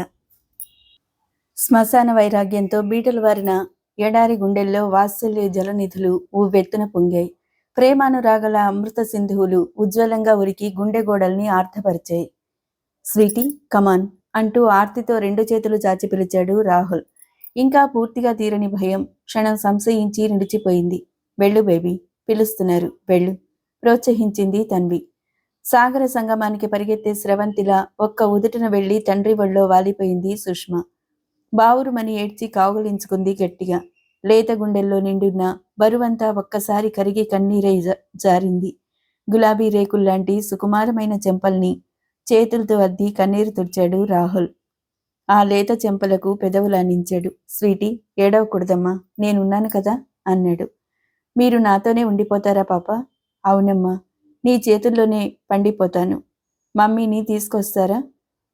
శ్మశాన వైరాగ్యంతో బీటలు వారిన ఎడారి గుండెల్లో వాత్సల్య జలనిధులు ఉవ్వెత్తున పొంగాయి. ప్రేమానురాగల అమృత సింధువులు ఉజ్వలంగా ఉరికి గుండె గోడల్ని ఆర్ధపరిచాయి. స్వీటీ, కమాన్ అంటూ ఆర్తితో 2 చేతులు చాచి పిలిచాడు రాహుల్. ఇంకా పూర్తిగా తీరని భయం క్షణం సంశయించి నిలిచిపోయింది. వెళ్ళు బేబీ, పిలుస్తున్నారు, వెళ్ళు ప్రోత్సహించింది తన్వి. సాగర సంగమానికి పరిగెత్తే స్రవంతిలా ఒక్క ఉదుటన వెళ్లి తండ్రి ఒళ్ళో వాలిపోయింది సుష్మ. బావురుమని ఏడ్చి కావులించుకుంది గట్టిగా. లేత గుండెల్లో నిండున్న బరువంతా ఒక్కసారి కరిగి కన్నీరై జారింది. గులాబీ రేకుల్లాంటి సుకుమారమైన చెంపల్ని చేతులతో అద్ది కన్నీరు తుడిచాడు రాహుల్. ఆ లేత చెంపలకు పెదవులానించాడు. స్వీటీ, ఏడవకూడదమ్మా, నేనున్నాను కదా అన్నాడు. మీరు నాతోనే ఉండిపోతారా పాప? అవునమ్మా, నీ చేతుల్లోనే పండిపోతాను. మమ్మీని తీసుకొస్తారా?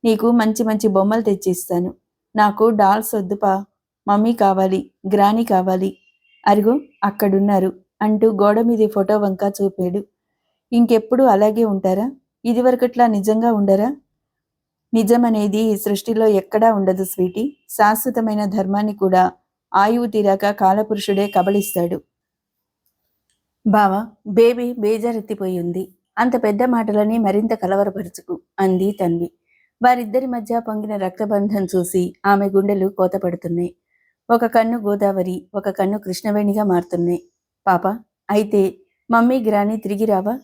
నీకు మంచి మంచి బొమ్మలు తెచ్చిస్తాను. నాకు డాల్స్ వద్దుపా, మమ్మీ కావాలి, గ్రానీ కావాలి. అరుగో అక్కడున్నారు అంటూ గోడ మీది ఫోటో వంక చూపాడు. ఇంకెప్పుడు అలాగే ఉంటారా? ఇదివరకట్లా నిజంగా ఉండరా? నిజమనేది ఈ సృష్టిలో ఎక్కడా ఉండదు స్వీటీ. శాశ్వతమైన ధర్మాన్ని కూడా ఆయువు తీరాక కాలపురుషుడే కబళిస్తాడు. బావా, బేబీ బేజారెత్తిపోయి ఉంది. అంత పెద్ద మాటలని మరింత కలవరపరుచుకు అంది తన్వి. వారిద్దరి మధ్య పొంగిన రక్తబంధం చూసి ఆమె గుండెలు కోతపడుతున్నాయి. ఒక కన్ను గోదావరి, ఒక కన్ను కృష్ణవేణిగా మారుతున్నాయి. పాప, అయితే మమ్మీ గ్రాని తిరిగి రావా?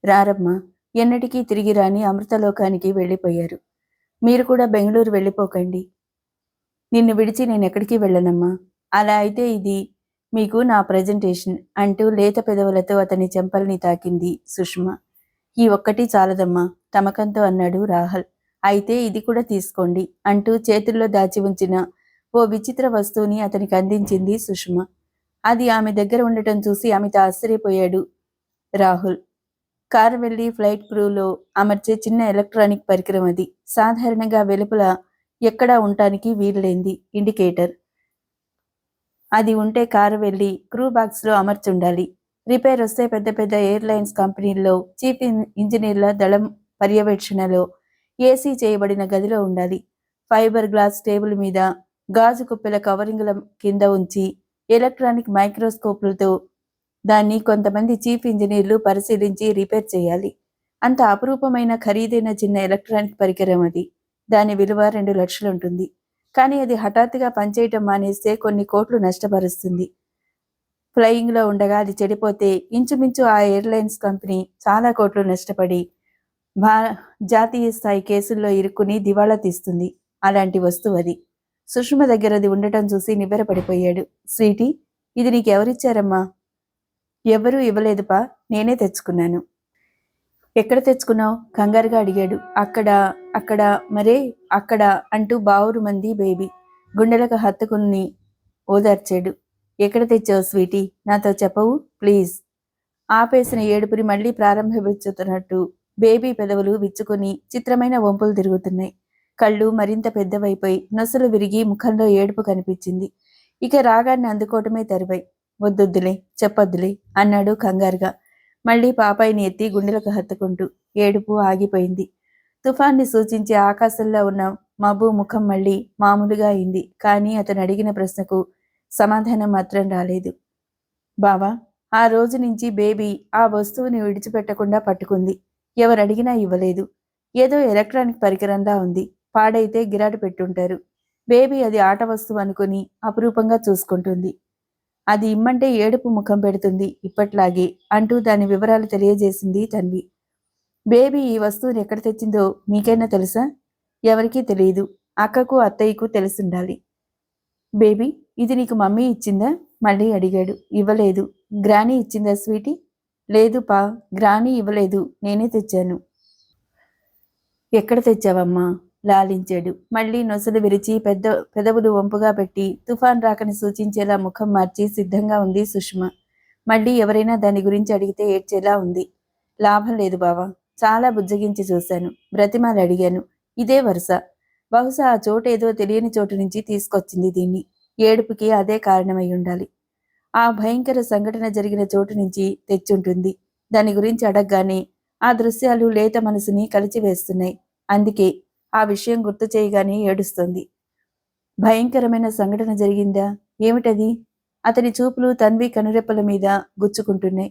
రారమ్మా, ఎన్నటికీ తిరిగి రాని అమృతలోకానికి వెళ్ళిపోయారు. మీరు కూడా బెంగళూరు వెళ్ళిపోకండి. నిన్ను విడిచి నేనెక్కడికి వెళ్ళనమ్మా. అలా అయితే ఇది మీకు నా ప్రజెంటేషన్ అంటూ లేత పెదవులతో అతని చెంపల్ని తాకింది సుష్మ. ఈ ఒక్కటి చాలదమ్మా తమకంతో అన్నాడు రాహుల్. అయితే ఇది కూడా తీసుకోండి అంటూ చేతుల్లో దాచి ఉంచిన ఓ విచిత్ర వస్తువుని అతనికి అందించింది సుష్మ. అది ఆమె దగ్గర ఉండటం చూసి ఆమెతో ఆశ్చర్యపోయాడు రాహుల్. కారు వెళ్లి ఫ్లైట్ క్రూలో అమర్చే చిన్న ఎలక్ట్రానిక్ పరికరం అది. సాధారణంగా వెలుపల ఎక్కడా ఉండటానికి వీలులేంది ఇండికేటర్. అది ఉంటే కారు వెళ్లి క్రూ బాక్స్లో అమర్చుండాలి. రిపేర్ వస్తే పెద్ద పెద్ద ఎయిర్లైన్స్ కంపెనీల్లో చీఫ్ ఇంజనీర్ల దళం పర్యవేక్షణలో ఏసీ చేయబడిన గదిలో ఉండాలి. ఫైబర్ గ్లాస్ టేబుల్ మీద గాజు కుప్పెల కవరింగ్ల కింద ఉంచి ఎలక్ట్రానిక్ మైక్రోస్కోప్లతో దాన్ని కొంతమంది చీఫ్ ఇంజనీర్లు పరిశీలించి రిపేర్ చేయాలి. అంత అపురూపమైన ఖరీదైన చిన్న ఎలక్ట్రానిక్ పరికరం అది. దాని విలువ 2 లక్షలుంటుంది. కానీ అది హఠాత్తుగా పనిచేయటం మానేస్తే కొన్ని కోట్లు నష్టపరుస్తుంది. ఫ్లయింగ్లో ఉండగా అది చెడిపోతే ఇంచుమించు ఆ ఎయిర్లైన్స్ కంపెనీ చాలా కోట్లు నష్టపడి జాతీయ స్థాయి కేసుల్లో ఇరుక్కుని దివాళా తీస్తుంది. అలాంటి వస్తువు అది. సుష్మ దగ్గర అది ఉండటం చూసి నివ్వెరపడిపోయాడు. స్వీటీ, ఇది నీకెవరిచ్చారమ్మా? ఎవరూ ఇవ్వలేదుపా, నేనే తెచ్చుకున్నాను. ఎక్కడ తెచ్చుకున్నావు? కంగారుగా అడిగాడు. అక్కడ మరే అక్కడ అంటూ బావురుమంది బేబీ. గుండెలకు హత్తుకుని ఓదార్చాడు. ఎక్కడ తెచ్చావు స్వీటీ? నాతో చెప్పవు ప్లీజ్. ఆపేసిన ఏడుపుని మళ్లీ ప్రారంభించుతున్నట్టు బేబీ పెదవులు విచ్చుకొని చిత్రమైన వంపులు తిరుగుతున్నాయి. కళ్ళు మరింత పెద్దవైపోయి నొసలు విరిగి ముఖంలో ఏడుపు కనిపించింది. ఇక రాగాన్ని అందుకోవటమే తరువై. వద్దొద్దులే, చెప్పొద్దులే అన్నాడు కంగారుగా. మళ్ళీ పాపాయిని ఎత్తి గుండెలకు హత్తుకుంటూ. ఏడుపు ఆగిపోయింది. తుఫాన్ని సూచించే ఆకాశంలో ఉన్న మబ్బు ముఖం మళ్ళీ మామూలుగా అయింది. కానీ అతను అడిగిన ప్రశ్నకు సమాధానం మాత్రం రాలేదు. బావా, ఆ రోజు నుంచి బేబీ ఆ వస్తువుని విడిచిపెట్టకుండా పట్టుకుంది. ఎవరడిగినా ఇవ్వలేదు. ఏదో ఎలక్ట్రానిక్ పరికరంలా ఉంది. పాడైతే గిరాటు పెట్టుంటారు. బేబీ అది ఆట వస్తువు అనుకుని అపురూపంగా చూసుకుంటుంది. అది ఇమ్మంటే ఏడుపు ముఖం పెడుతుంది ఇప్పట్లాగే అంటూ దాని వివరాలు తెలియజేసింది తన్వి. బేబీ ఈ వస్తువుని ఎక్కడ తెచ్చిందో మీకైనా తెలుసా? ఎవరికీ తెలియదు. అక్కకు అత్తయ్యకు తెలిసుండాలి. బేబీ, ఇది నీకు మమ్మీ ఇచ్చిందా? మళ్ళీ అడిగాడు. ఇవ్వలేదు. గ్రానీ ఇచ్చిందా స్వీటీ? లేదు పా, గ్రానీ ఇవ్వలేదు, నేనే తెచ్చాను. ఎక్కడ తెచ్చావమ్మా? లాలించాడు. మళ్ళీ నొసలు విరిచి పెదవులు వంపుగా పెట్టి తుఫాన్ రాకని సూచించేలా ముఖం మార్చి సిద్ధంగా ఉంది సుష్మ. మళ్ళీ ఎవరైనా దాని గురించి అడిగితే ఏడ్చేలా ఉంది. లాభం లేదు బావా. చాలా బుజ్జగించి చూశాను. బ్రతిమాలి అడిగాను. ఇదే వరుస. బహుశా ఆ చోటేదో తెలియని చోటు నుంచి తీసుకొచ్చింది దీన్ని. ఏడుపుకి అదే కారణమై ఉండాలి. ఆ భయంకర సంఘటన జరిగిన చోటు నుంచి తెచ్చుంటుంది. దాని గురించి అడగగానే ఆ దృశ్యాలు లేత మనసుని కలిచివేస్తున్నాయి. అందుకే ఆ విషయం గుర్తు చేయగానే ఏడుస్తుంది. భయంకరమైన సంఘటన జరిగిందా? ఏమిటది? అతని చూపులు తన్వి కనురెప్పల మీద గుచ్చుకుంటున్నాయి.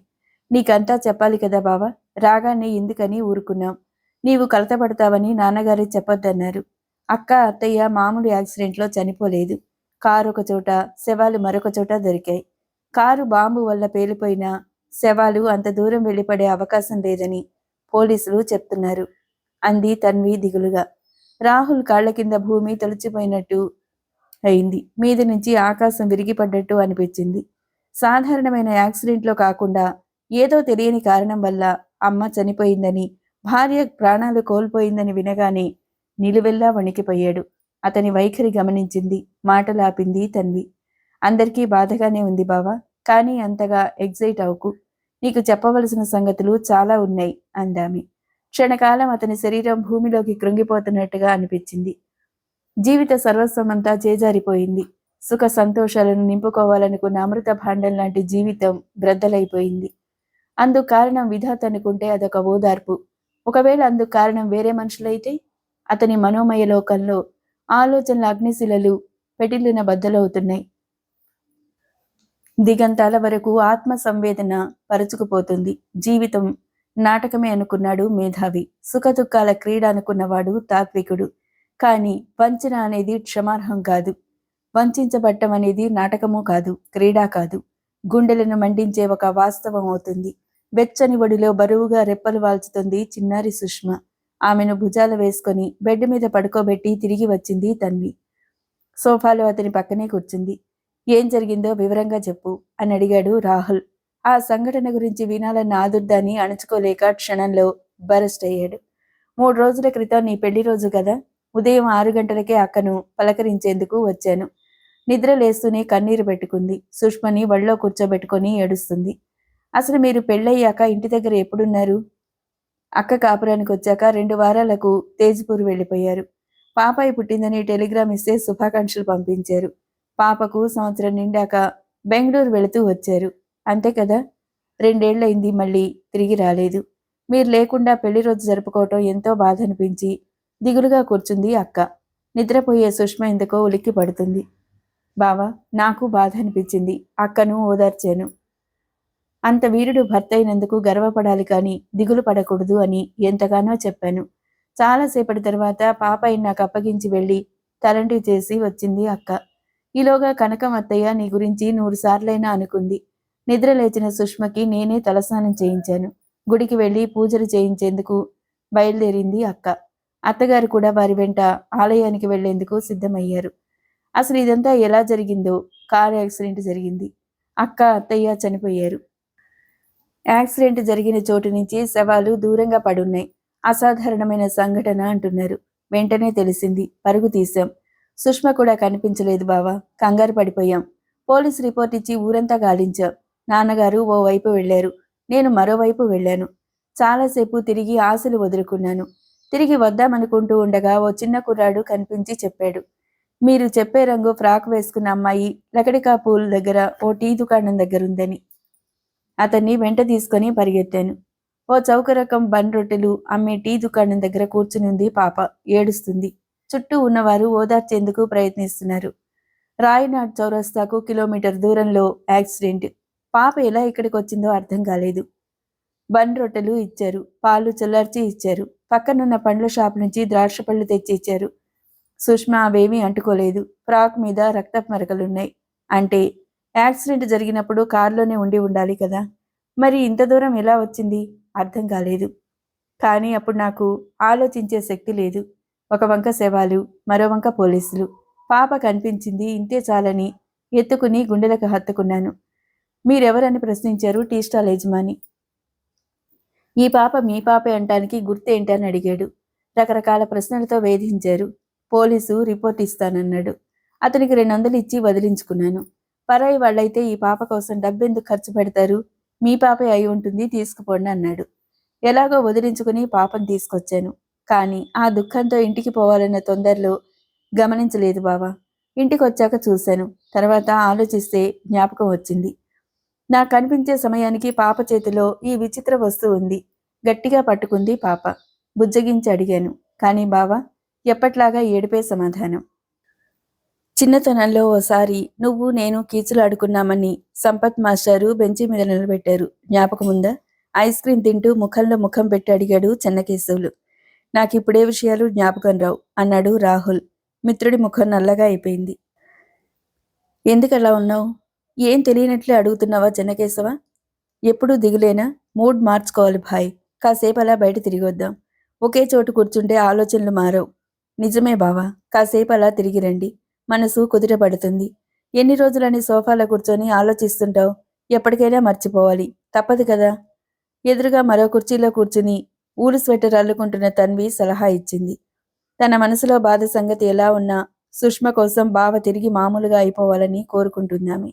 నీకంతా చెప్పాలి కదా బావా. రాగానే ఎందుకని ఊరుకున్నాం. నీవు కలతపడతావని నాన్నగారే చెప్పొద్దన్నారు. అక్క అత్తయ్య మామూలు యాక్సిడెంట్లో చనిపోలేదు. కారు ఒక చోట, శవాలు మరొక చోట దొరికాయి. కారు బాంబు వల్ల పేలిపోయినా శవాలు అంత దూరం వెళ్ళిపడే అవకాశం లేదని పోలీసులు చెప్తున్నారు అంది తన్వి దిగులుగా. రాహుల్ కాళ్ల కింద భూమి తొలిచిపోయినట్టు అయింది. మీద నుంచి ఆకాశం విరిగిపడ్డట్టు అనిపించింది. సాధారణమైన యాక్సిడెంట్లో కాకుండా ఏదో తెలియని కారణం వల్ల అమ్మ చనిపోయిందని, భార్య ప్రాణాలు కోల్పోయిందని వినగానే నిలువెల్లా వణికిపోయాడు. అతని వైఖరి గమనించింది. మాటలాపింది తన్వి. అందరికీ బాధగానే ఉంది బావా, కానీ అంతగా ఎగ్జైట్ అవ్వకు. నీకు చెప్పవలసిన సంగతులు చాలా ఉన్నాయి అందామె. క్షణకాలం అతని శరీరం భూమిలోకి కృంగిపోతున్నట్టుగా అనిపించింది. జీవిత సర్వస్వమంతా చేజారిపోయింది. సుఖ సంతోషాలను నింపుకోవాలనుకున్న అమృత భాండం లాంటి జీవితం బ్రద్దలైపోయింది. అందుకు కారణం విధాత అనుకుంటే అదొక ఓదార్పు. ఒకవేళ అందుకు కారణం వేరే మనుషులైతే? అతని మనోమయ లోకంలో ఆలోచనల అగ్నిశిలలు పెటిల్లున బద్దలవుతున్నాయి. దిగంతాల వరకు ఆత్మ సంవేదన పరుచుకుపోతుంది. జీవితం నాటకమే అనుకున్నాడు మేధావి. సుఖదుఖాల క్రీడ అనుకున్నవాడు తాత్వికుడు. కానీ వంచన అనేది క్షమార్హం కాదు. వంచబట్టం అనేది నాటకము కాదు, క్రీడా కాదు. గుండెలను మండించే ఒక వాస్తవం అవుతుంది. వెచ్చని ఒడిలో బరువుగా రెప్పలు వాల్చుతుంది చిన్నారి సుష్మ. ఆమెను భుజాలు వేసుకొని బెడ్ మీద పడుకోబెట్టి తిరిగి వచ్చింది తన్వి. సోఫాలో అతని పక్కనే కూర్చుంది. ఏం జరిగిందో వివరంగా చెప్పు అని అడిగాడు రాహుల్. ఆ సంఘటన గురించి వినాలన్న ఆదుర్దాన్ని అణుచుకోలేక క్షణంలో బరస్ట్ అయ్యాడు. 3 రోజుల క్రితం నీ పెళ్లి రోజు కదా. ఉదయం 6 గంటలకే అక్కను పలకరించేందుకు వచ్చాను. నిద్ర లేస్తూనే కన్నీరు పెట్టుకుంది. సుష్మని వళ్ళో కూర్చోబెట్టుకొని ఏడుస్తుంది. అసలు మీరు పెళ్ళయ్యాక ఇంటి దగ్గర ఎప్పుడున్నారు? అక్క కాపురానికి వచ్చాక 2 వారాలకు తేజ్పూర్ వెళ్ళిపోయారు. పాపాయి పుట్టిందని టెలిగ్రామ్ ఇస్తే శుభాకాంక్షలు పంపించారు. పాపకు సంవత్సరం నిండాక బెంగళూరు వెళుతూ వచ్చారు. అంతే కదా. 2 ఏళ్లయింది, మళ్ళీ తిరిగి రాలేదు. మీరు లేకుండా పెళ్లి రోజు జరుపుకోవటం ఎంతో బాధ అనిపించి దిగులుగా కూర్చుంది అక్క. నిద్రపోయే సుష్మ ఎందుకో ఉలిక్కి పడుతుంది. బావా, నాకు బాధ అనిపించింది. అక్కను ఓదార్చాను. అంత వీరుడు భర్త అయినందుకు గర్వపడాలి కానీ దిగులు పడకూడదు అని ఎంతగానో చెప్పాను. చాలాసేపటి తర్వాత పాపాయి నాకు అప్పగించి వెళ్ళి తలంటి చేసి వచ్చింది అక్క. ఈలోగా కనకం అత్తయ్య నీ గురించి 100 సార్లైనా అనుకుంది. నిద్ర లేచిన సుష్మకి నేనే తలస్నానం చేయించాను. గుడికి వెళ్ళి పూజలు చేయించేందుకు బయలుదేరింది అక్క. అత్తగారు కూడా వారి వెంట ఆలయానికి వెళ్లేందుకు సిద్ధమయ్యారు. అసలు ఇదంతా ఎలా జరిగిందో? కారు యాక్సిడెంట్ జరిగింది. అక్క అత్తయ్య చనిపోయారు. యాక్సిడెంట్ జరిగిన చోటు నుంచి శవాలు దూరంగా పడున్నాయి. అసాధారణమైన సంఘటన అంటున్నారు. వెంటనే తెలిసింది. పరుగు తీశాం. సుష్మ కూడా కనిపించలేదు బావా. కంగారు పడిపోయాం. పోలీస్ రిపోర్ట్ ఇచ్చి ఊరంతా గాలించాం. నాన్నగారు ఓ వైపు వెళ్లారు. నేను మరోవైపు వెళ్ళాను. చాలాసేపు తిరిగి ఆశలు వదులుకున్నాను. తిరిగి వద్దామనుకుంటూ ఉండగా ఓ చిన్న కుర్రాడు కనిపించి చెప్పాడు, మీరు చెప్పే రంగు ఫ్రాక్ వేసుకున్న అమ్మాయి లకడికా పూల్ దగ్గర ఓ టీ దుకాణం దగ్గరుందని. అతన్ని వెంట తీసుకొని పరిగెత్తాను. ఓ చౌకరకం బన్ రొట్టెలు అమ్మే టీ దుకాణం దగ్గర కూర్చునుంది పాప. ఏడుస్తుంది. చుట్టూ ఉన్నవారు ఓదార్చేందుకు ప్రయత్నిస్తున్నారు. రాయనాడ్ చౌరస్తాకు కిలోమీటర్ దూరంలో యాక్సిడెంట్. పాప ఎలా ఇక్కడికి వచ్చిందో అర్థం కాలేదు. బన్ రొట్టెలు ఇచ్చారు. పాలు చల్లార్చి ఇచ్చారు. పక్కనున్న పండ్ల షాప్ నుంచి ద్రాక్ష పళ్ళు తెచ్చి ఇచ్చారు. సుష్మా అవేమీ అంటుకోలేదు. ఫ్రాక్ మీద రక్తపు మరకలున్నాయి. అంటే యాక్సిడెంట్ జరిగినప్పుడు కారులోనే ఉండి ఉండాలి కదా. మరి ఇంత దూరం ఎలా వచ్చింది? అర్థం కాలేదు. కానీ అప్పుడు నాకు ఆలోచించే శక్తి లేదు. ఒక వంక శవాలు, మరో వంక పోలీసులు. పాప కనిపించింది, ఇంతే చాలని ఎత్తుకుని గుండెలకు హత్తుకున్నాను. మీరెవరని ప్రశ్నించారు టీ స్టాల్ యజమాని. ఈ పాప మీ పాపే అంటానికి గుర్తేంటని అడిగాడు. రకరకాల ప్రశ్నలతో వేధించారు. పోలీసు రిపోర్ట్ ఇస్తానన్నాడు. అతనికి 200 ఇచ్చి వదిలించుకున్నాను. పరాయి వాళ్ళైతే ఈ పాప కోసం డబ్బెందుకు ఖర్చు పెడతారు? మీ పాపే అయి ఉంటుంది, తీసుకుపోండి అన్నాడు. ఎలాగో వదిలించుకుని పాపను తీసుకొచ్చాను. కానీ ఆ దుఃఖంతో ఇంటికి పోవాలన్న తొందరలో గమనించలేదు బావా. ఇంటికొచ్చాక చూశాను. తర్వాత ఆలోచిస్తే జ్ఞాపకం వచ్చింది. నాకు కనిపించే సమయానికి పాప చేతిలో ఈ విచిత్ర వస్తువు ఉంది. గట్టిగా పట్టుకుంది పాప. బుజ్జగించి అడిగాను. కానీ బావా, ఎప్పట్లాగా ఏడిపే సమాధానం. చిన్నతనంలో ఓసారి నువ్వు నేను కీచులాడుకున్నామని సంపత్ మాస్టారు బెంచి మీద నిలబెట్టారు. జ్ఞాపకముందా? ఐస్ క్రీం తింటూ ముఖంలో ముఖం పెట్టి అడిగాడు చెన్నకేశవులు. నాకిప్పుడే విషయాలు జ్ఞాపకం రావు అన్నాడు రాహుల్. మిత్రుడి ముఖం నల్లగా అయిపోయింది. ఎందుకలా ఉన్నావు? ఏం తెలియనట్లే అడుగుతున్నావా చెన్నకేశవ? ఎప్పుడూ దిగులేనా? మూడ్ మార్చుకోవాలి భాయ్. కాసేపు అలా బయట తిరిగొద్దాం. ఒకే చోటు కూర్చుంటే ఆలోచనలు మారవు. నిజమే బావా, కాసేపు అలా తిరిగి రండి. మనసు కుదుటపడుతుంది. ఎన్ని రోజులని సోఫాలో కూర్చొని ఆలోచిస్తుంటావు? ఎప్పటికైనా మర్చిపోవాలి. తప్పదు కదా. ఎదురుగా మరో కుర్చీలో కూర్చుని ఊలు స్వెటర్ అల్లుకుంటున్న తన్వి సలహా ఇచ్చింది. తన మనసులో బాధ సంగతి ఎలా ఉన్నా సుష్మ కోసం బావ తిరిగి మామూలుగా అయిపోవాలని కోరుకుంటున్నామే.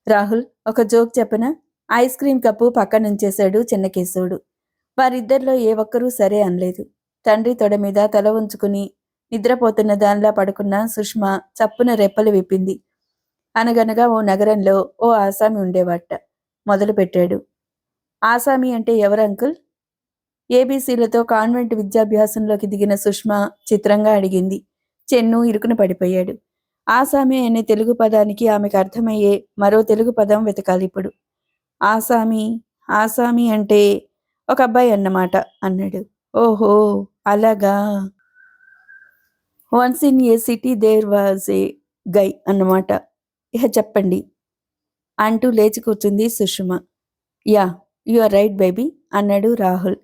రాహుల్, ఒక జోక్ చెప్పనా? ఐస్ క్రీం కప్పు పక్కనుంచేశాడు చిన్నకేశవుడు. వారిద్దరిలో ఏ ఒక్కరూ సరే అనలేదు. తండ్రి తొడ మీద తల ఉంచుకుని నిద్రపోతున్న దానిలా పడుకున్న సుష్మ చప్పున రెప్పలు విప్పింది. అనగనగా ఓ నగరంలో ఓ ఆసామి ఉండేవాట. మొదలుపెట్టాడు. ఆసామి అంటే ఎవరు అంకుల్? ఏబీసీలతో కాన్వెంట్ విద్యాభ్యాసంలోకి దిగిన సుష్మ చిత్రంగా అడిగింది. చెన్ను ఇరుకున పడిపోయాడు. ఆసామి అనే తెలుగు పదానికి ఆమెకు అర్థమయ్యే మరో తెలుగు పదం వెతకాలిప్పుడు. ఆసామి ఆసామి అంటే ఒక అబ్బాయి అన్నమాట అన్నాడు. ఓహో, అలాగా. Once in a city there was a guy అన్నమాట. ఇహ చెప్పండి అంటూ లేచి కూర్చుంది Sushma. Yeah, you are right baby అన్నాడు రాహుల్.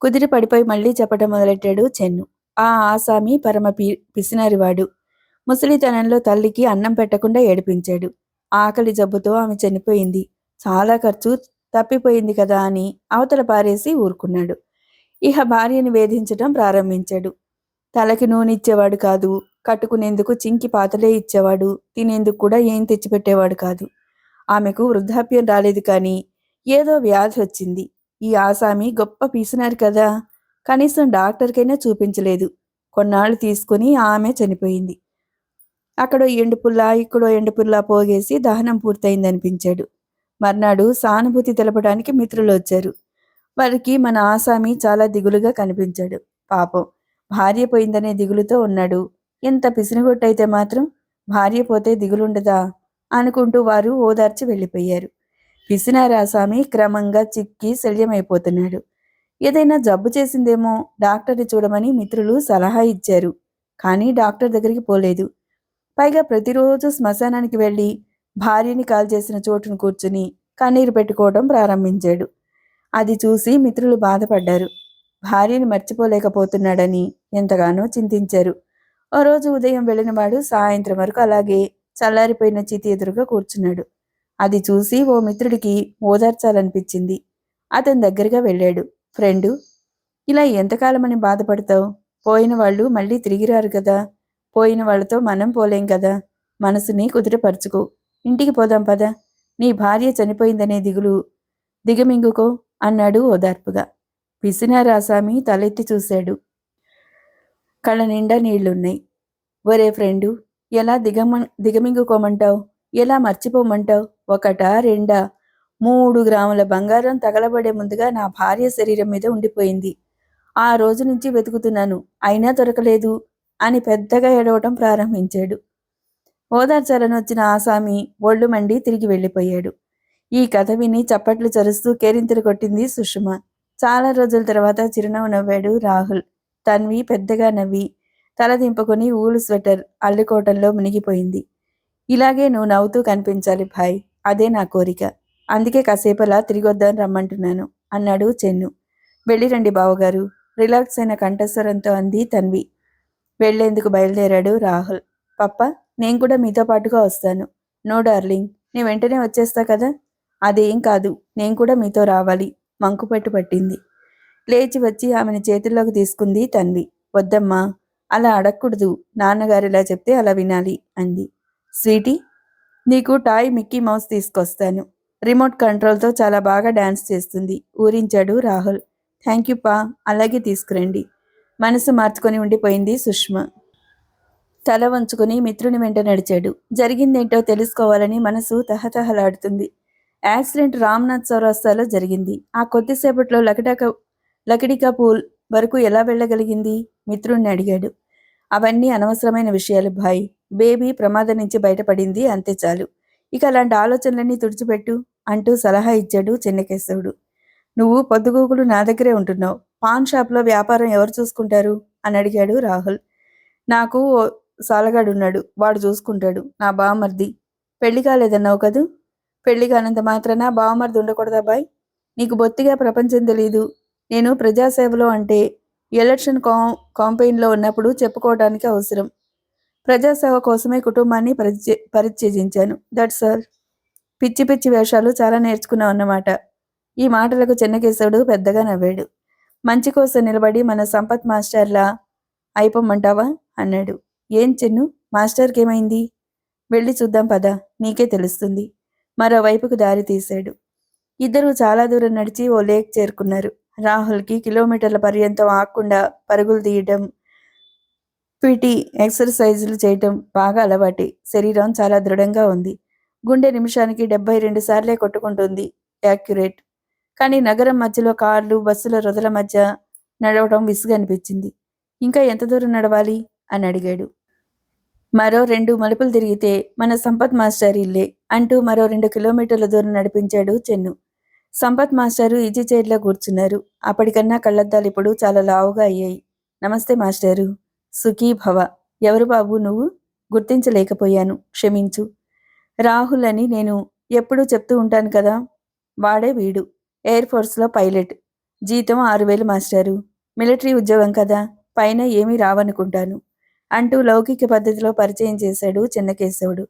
కుదిరి పడిపోయి మళ్లీ చెప్పటం మొదలెట్టాడు చెన్ను. ఆ ఆసామి పరమ పిసినారివాడు. ముసలితనంలో తల్లికి అన్నం పెట్టకుండా ఏడిపించాడు. ఆకలి జబ్బుతో ఆమె చనిపోయింది. చాలా ఖర్చు తప్పిపోయింది కదా అని అవతల పారేసి ఊరుకున్నాడు. ఇహ భార్యని వేధించటం ప్రారంభించాడు. తలకి నూనె ఇచ్చేవాడు కాదు. కట్టుకునేందుకు చింకి పాతలే ఇచ్చేవాడు. తినేందుకు కూడా ఏం తెచ్చిపెట్టేవాడు కాదు. ఆమెకు వృద్ధాప్యం రాలేదు కానీ ఏదో వ్యాధి వచ్చింది. ఈ ఆసామి గొప్ప పీసినారు కదా. కనీసం డాక్టర్కైనా చూపించలేదు. కొన్నాళ్ళు తీసుకుని ఆమె చనిపోయింది. అక్కడో ఎండుపుల్లా ఇక్కడో ఎండుపుల్లా పోగేసి దహనం పూర్తయిందనిపించాడు. మర్నాడు సానుభూతి తెలపడానికి మిత్రులు వచ్చారు. వారికి మన ఆసామి చాలా దిగులుగా కనిపించాడు. పాపం, భార్య పోయిందనే దిగులుతో ఉన్నాడు. ఎంత పిసినిగొట్టయితే మాత్రం భార్య పోతే దిగులుండదా అనుకుంటూ వారు ఓదార్చి వెళ్ళిపోయారు. పిసినారాసామి క్రమంగా చిక్కి శల్యమైపోతున్నాడు. ఏదైనా జబ్బు చేసిందేమో డాక్టర్ని చూడమని మిత్రులు సలహా ఇచ్చారు. కానీ డాక్టర్ దగ్గరికి పోలేదు. పైగా ప్రతిరోజు శ్మశానానికి వెళ్ళి భార్యని కాల్చేసిన చోటును కూర్చుని కన్నీరు పెట్టుకోవడం ప్రారంభించాడు. అది చూసి మిత్రులు బాధపడ్డారు. భార్యని మర్చిపోలేకపోతున్నాడని ఎంతగానో చింతించారు. ఓ రోజు ఉదయం వెళ్ళినవాడు సాయంత్రం వరకు అలాగే చల్లారిపోయిన చితి ఎదురుగా కూర్చున్నాడు. అది చూసి ఓ మిత్రుడికి ఓదార్చాలనిపించింది. అతని దగ్గరగా వెళ్ళాడు. ఫ్రెండు, ఇలా ఎంతకాలమని బాధపడతావు? పోయిన వాళ్ళు మళ్ళీ తిరిగిరారు కదా. పోయిన వాళ్ళతో మనం పోలేం కదా. మనసుని కుదుటపరుచుకో. ఇంటికి పోదాం పద. నీ భార్య చనిపోయిందనే దిగులు దిగమింగుకో అన్నాడు ఓదార్పుగా. పిసినారి ఆసామి తలెత్తి చూశాడు. కళ్ళ నిండా నీళ్లున్నాయి. ఒరే ఫ్రెండు, ఎలా దిగమింగుకోమంటావు? ఎలా మర్చిపోమంటావు? ఒకటా రెండా? 3 గ్రాముల బంగారం తగలబడే ముందుగా నా భార్య శరీరం మీద ఉండిపోయింది. ఆ రోజు నుంచి వెతుకుతున్నాను, అయినా దొరకలేదు అని పెద్దగా ఏడవటం ప్రారంభించాడు. ఓదార్చాలని వచ్చిన ఆసామి ఒళ్ళు మండి తిరిగి వెళ్ళిపోయాడు. ఈ కథ విని చప్పట్లు చరుస్తూ కేరింతలు కొట్టింది సుషుమ. చాలా రోజుల తర్వాత చిరునవ్వు నవ్వాడు రాహుల్. తన్వి పెద్దగా నవ్వి తల దింపుకొని ఊలు స్వెటర్ అల్లుకోవటంలో మునిగిపోయింది. ఇలాగే నువ్వు నవ్వుతూ కనిపించాలి భాయ్, అదే నా కోరిక. అందుకే కాసేపలా తిరిగొద్దాని రమ్మంటున్నాను అన్నాడు చెన్ను. వెళ్ళిరండి బావగారు, రిలాక్స్ అయిన కంఠస్వరంతో అంది తన్వి. వెళ్లేందుకు బయలుదేరాడు రాహుల్. పప్ప, నేను కూడా మీతో పాటుగా వస్తాను. నో డార్లింగ్, నీ వెంటనే వచ్చేస్తా కదా. అదేం కాదు, నేను కూడా మీతో రావాలి. మంకుపట్టు పట్టింది. లేచి వచ్చి ఆమెను చేతుల్లోకి తీసుకుంది తన్వి. వద్దమ్మా, అలా అడగకూడదు, నాన్నగారిలా చెప్తే అలా వినాలి అంది. స్వీటీ, నీకు టాయ్ మిక్కీ మౌస్ తీసుకొస్తాను. రిమోట్ కంట్రోల్తో చాలా బాగా డాన్స్ చేస్తుంది ఊరించాడు రాహుల్. థ్యాంక్ యూ పా, అలాగే తీసుకురండి. మనసు మార్చుకొని ఉండిపోయింది సుష్మ. తల వంచుకుని మిత్రుని వెంట నడిచాడు. జరిగిందేంటో తెలుసుకోవాలని మనసు తహతహలాడుతుంది. యాక్సిడెంట్ రామ్నాథ్ చౌరస్తాలో జరిగింది. ఆ కొద్దిసేపట్లో లకిడికా పూల్ వరకు ఎలా వెళ్ళగలిగింది? మిత్రుణ్ణి అడిగాడు. అవన్నీ అనవసరమైన విషయాలు భాయ్. బేబీ ప్రమాదం నుంచి బయటపడింది, అంతే చాలు. ఇక అలాంటి ఆలోచనలన్నీ తుడిచిపెట్టు అంటూ సలహా ఇచ్చాడు చెన్నకేశవుడు. నువ్వు పొద్దుగూకులు నా దగ్గరే ఉంటున్నావు. పాన్ షాప్లో వ్యాపారం ఎవరు చూసుకుంటారు అని అడిగాడు రాహుల్. నాకు ఓ సాలగాడున్నాడు, వాడు చూసుకుంటాడు. నా బావమర్ది. పెళ్లి కాలేదన్నావు కదూ? పెళ్లి కానంత మాత్రాన బావమర్ది ఉండకూడదా బాయ్? నీకు బొత్తిగా ప్రపంచం తెలీదు. నేను ప్రజాసేవలో అంటే ఎలక్షన్ కాంపెయిన్లో ఉన్నప్పుడు చెప్పుకోవడానికి అవసరం. ప్రజాసేవ కోసమే కుటుంబాన్ని పరిత్యజించాను. That's all. పిచ్చి పిచ్చి వేషాలు చాలా నేర్చుకున్నావు అన్నమాట. ఈ మాటలకు చెన్నకేశవుడు పెద్దగా నవ్వాడు. మంచి కోసం నిలబడి మన సంపత్ మాస్టర్లా అయిపోమ్మంటావా అన్నాడు. ఏం చెన్ను, మాస్టర్కి ఏమైంది? వెళ్ళి చూద్దాం పద, నీకే తెలుస్తుంది. మరోవైపుకు దారి తీశాడు. ఇద్దరూ చాలా దూరం నడిచి ఓ లేక్ చేరుకున్నారు. రాహుల్కి కిలోమీటర్ల పర్యంతం ఆగకుండా పరుగులు తీయటం, పిటి ఎక్సర్సైజులు చేయటం బాగా అలవాటే. శరీరం చాలా దృఢంగా ఉంది. గుండె నిమిషానికి 72 సార్లే కొట్టుకుంటుంది. యాక్యురేట్. కానీ నగరం మధ్యలో కార్లు, బస్సుల రొదల మధ్య నడవటం విసుగనిపించింది. ఇంకా ఎంత దూరం నడవాలి అని అడిగాడు. మరో 2 మలుపులు తిరిగితే మన సంపత్ మాస్టర్ ఇల్లే అంటూ మరో 2 కిలోమీటర్ల దూరం నడిపించాడు చెన్ను. సంపత్ మాస్టారు ఈజీ చైర్లో కూర్చున్నారు. అప్పటికన్నా కళ్ళద్దాలు ఇప్పుడు చాలా లావుగా అయ్యాయి. నమస్తే మాస్టారు. సుఖీ భవ. ఎవరు బాబు నువ్వు? గుర్తించలేకపోయాను, క్షమించు. రాహుల్ అని నేను ఎప్పుడూ చెప్తూ ఉంటాను కదా. వాడే వీడు. ఎయిర్ ఫోర్స్లో పైలట్. జీతం 6,000 మాస్టారు. మిలిటరీ ఉద్యోగం కదా, పైన ఏమీ రావనుకుంటాను అంటూ లౌకిక పద్ధతిలో పరిచయం చేశాడు చెన్నకేశవుడు.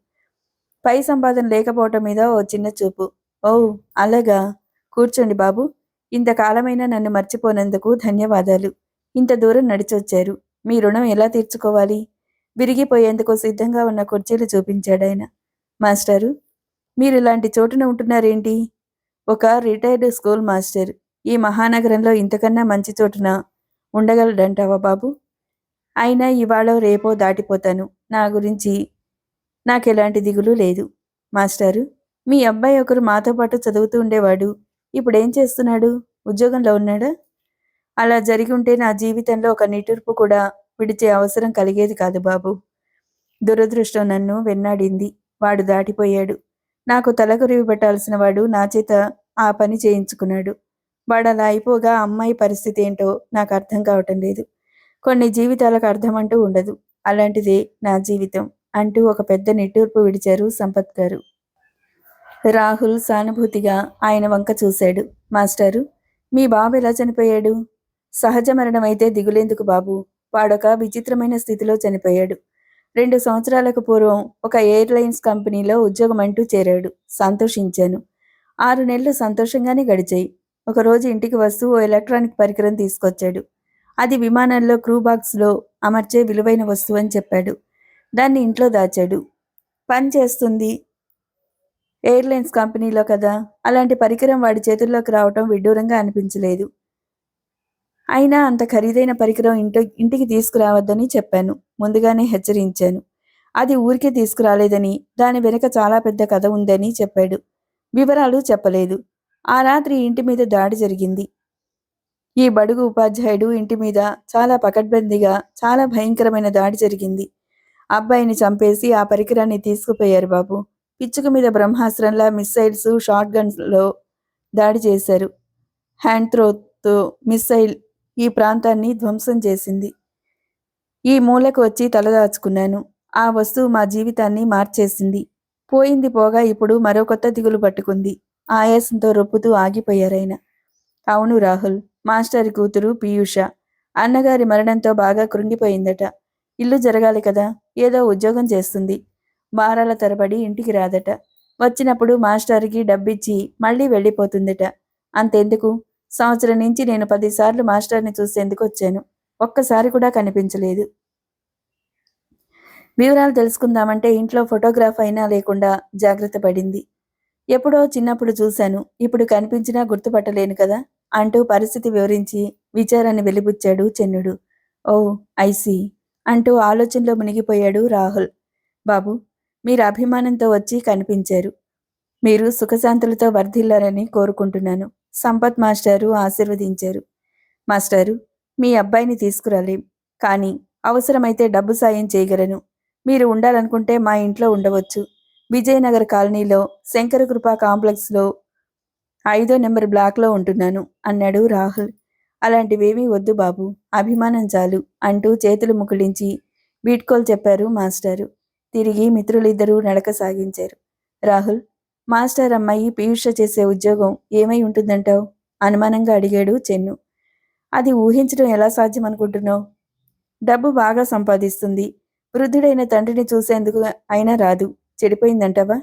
పై సంపాదన లేకపోవటం మీద ఓ చిన్న చూపు. ఓ అలాగా, కూర్చోండి బాబు. ఇంతకాలమైనా నన్ను మర్చిపోనందుకు ధన్యవాదాలు. ఇంత దూరం నడిచొచ్చారు, మీ రుణం ఎలా తీర్చుకోవాలి? విరిగిపోయేందుకు సిద్ధంగా ఉన్న కుర్చీలు చూపించాడాయన. మాస్టారు, మీరు ఇలాంటి చోటున ఉంటున్నారేంటి? ఒక రిటైర్డ్ స్కూల్ మాస్టర్ ఈ మహానగరంలో ఇంతకన్నా మంచి చోటున ఉండగలడంటావా బాబు? అయినా ఇవాళ రేపో దాటిపోతాను. నా గురించి నాకెలాంటి దిగులు లేదు. మాస్టారు, మీ అబ్బాయి ఒకరు మాతో పాటు చదువుతూ ఉండేవాడు. ఇప్పుడేం చేస్తున్నాడు? ఉద్యోగంలో ఉన్నాడా? అలా జరిగి ఉంటే నా జీవితంలో ఒక నిట్టూర్పు కూడా విడిచే అవసరం కలిగేది కాదు బాబు. దురదృష్టం నన్ను వెన్నాడింది. వాడు దాటిపోయాడు. నాకు తలకొరివి పెట్టాల్సిన వాడు నా చేత ఆ పని చేయించుకున్నాడు. వాడు అలా అయిపోగా అమ్మాయి పరిస్థితి ఏంటో నాకు అర్థం కావటం లేదు. కొన్ని జీవితాలకు అర్థం అంటూ ఉండదు. అలాంటిదే నా జీవితం అంటూ ఒక పెద్ద నిట్టూర్పు విడిచారు సంపత్ గారు. రాహుల్ సానుభూతిగా ఆయన వంక చూశాడు. మాస్టారు, మీ బాబు ఎలా చనిపోయాడు? సహజ మరణం అయితే దిగులేందుకు బాబు. వాడొక విచిత్రమైన స్థితిలో చనిపోయాడు. 2 సంవత్సరాలకు పూర్వం ఒక ఎయిర్లైన్స్ కంపెనీలో ఉద్యోగం అంటూ చేరాడు. సంతోషించాను. 6 నెలలు సంతోషంగానే గడిచాయి. ఒకరోజు ఇంటికి వస్తూ ఓ ఎలక్ట్రానిక్ పరికరం తీసుకొచ్చాడు. అది విమానంలో క్రూ బాక్స్లో అమర్చే విలువైన వస్తువు అని చెప్పాడు. దాన్ని ఇంట్లో దాచాడు. పని చేస్తుంది ఎయిర్లైన్స్ కంపెనీలో కదా. అలాంటి పరికరం వాడి చేతుల్లోకి రావటం విడ్డూరంగా అనిపించలేదు. అయినా అంత ఖరీదైన పరికరం ఇంటికి తీసుకురావద్దని చెప్పాను. ముందుగానే హెచ్చరించాను. అది ఊరికే తీసుకురాలేదని, దాని వెనుక చాలా పెద్ద కథ ఉందని చెప్పాడు. వివరాలు చెప్పలేదు. ఆ రాత్రి ఇంటి మీద దాడి జరిగింది. ఈ బడుగు ఉపాధ్యాయుడు ఇంటి మీద చాలా పకడ్బందీగా, చాలా భయంకరమైన దాడి జరిగింది. అబ్బాయిని చంపేసి ఆ పరికరాన్ని తీసుకుపోయారు బాబు. పిచ్చుక మీద బ్రహ్మాస్త్రంలా మిస్సైల్స్, షాట్ గన్స్‌లో దాడి చేశారు. హ్యాండ్ త్రోతో మిస్సైల్ ఈ ప్రాంతాన్ని ధ్వంసం చేసింది. ఈ మూలకు వచ్చి తలదాచుకున్నాను. ఆ వస్తువు మా జీవితాన్ని మార్చేసింది. పోయింది పోగా ఇప్పుడు మరో కొత్త దిగులు పట్టుకుంది. ఆయాసంతో రొప్పుతూ ఆగిపోయారాయన. అవును రాహుల్, మాస్టారి కూతురు పీయూష. అన్నగారి మరణంతో బాగా కృంగిపోయిందట. ఇల్లు జరగాలి కదా, ఏదో ఉద్యోగం చేస్తుంది. వారాల తరబడి ఇంటికి రాదట. వచ్చినప్పుడు మాస్టారికి డబ్బిచ్చి మళ్ళీ వెళ్ళిపోతుందట. అంతెందుకు, సంవత్సరం నుంచి నేను 10 సార్లు మాస్టర్ని చూసేందుకు వచ్చాను. ఒక్కసారి కూడా కనిపించలేదు. వివరాలు తెలుసుకుందామంటే ఇంట్లో ఫోటోగ్రాఫ్ అయినా లేకుండా జాగ్రత్త పడింది. ఎప్పుడో చిన్నప్పుడు చూశాను, ఇప్పుడు కనిపించినా గుర్తుపట్టలేను కదా అంటూ పరిస్థితి వివరించి విచారాన్ని వెలిబుచ్చాడు చెన్నుడు. ఓ ఐసీ అంటూ ఆలోచనలో మునిగిపోయాడు రాహుల్. బాబు, మీరు అభిమానంతో వచ్చి కనిపించారు. మీరు సుఖశాంతులతో వర్ధిల్లారని కోరుకుంటున్నాను. సంపత్ మాస్టారు ఆశీర్వదించారు. మాస్టారు, మీ అబ్బాయిని తీసుకురాలేం, కానీ అవసరమైతే డబ్బు సాయం చేయగలను. మీరు ఉండాలనుకుంటే మా ఇంట్లో ఉండవచ్చు. విజయనగర్ కాలనీలో శంకరకృప కాంప్లెక్స్లో 5వ నెంబర్ బ్లాక్లో ఉంటున్నాను అన్నాడు రాహుల్. అలాంటివేమీ వద్దు బాబు, అభిమానం చాలు అంటూ చేతులు ముకుళించి వీడ్కోలు చెప్పారు మాస్టారు. తిరిగి మిత్రులిద్దరూ నడక సాగించారు. రాహుల్, మాస్టర్ అమ్మాయి పీయూష చేసే ఉద్యోగం ఏమై ఉంటుందంటావు? అనుమానంగా అడిగాడు చెన్ను. అది ఊహించడం ఎలా సాధ్యం అనుకుంటున్నావు? డబ్బు బాగా సంపాదిస్తుంది. వృద్ధుడైన తండ్రిని చూసేందుకు అయినా రాదు. చెడిపోయిందంటావా?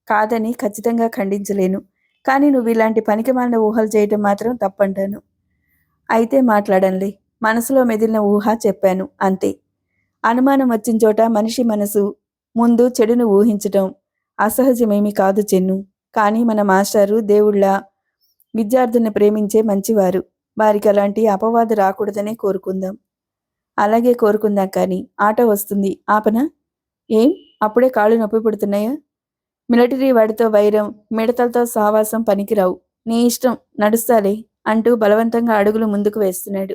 కాదని ఖచ్చితంగా ఖండించలేను. కానీ నువ్వు ఇలాంటి పనికిమాలిన ఊహలు చేయటం మాత్రం తప్పంటాను. అయితే మాట్లాడంలే. మనసులో మెదిలిన ఊహ చెప్పాను అంతే. అనుమానం వచ్చిన చోట మనిషి మనసు ముందు చెడును ఊహించటం అసహజమేమీ కాదు చెన్ను. కానీ మన మాస్టారు దేవుళ్ళ విద్యార్థుల్ని ప్రేమించే మంచివారు. వారికి అలాంటి అపవాదు రాకూడదనే కోరుకుందాం. అలాగే కోరుకుందాం, కానీ ఆటో వస్తుంది, ఆపనా? ఏం, అప్పుడే కాళ్ళు నొప్పి పుడుతున్నాయా? మిలిటరీ వాడితో వైరం, మిడతలతో సావాసం పనికిరావు. నీ ఇష్టం, నడుస్తాలే అంటూ బలవంతంగా అడుగులు ముందుకు వేస్తున్నాడు.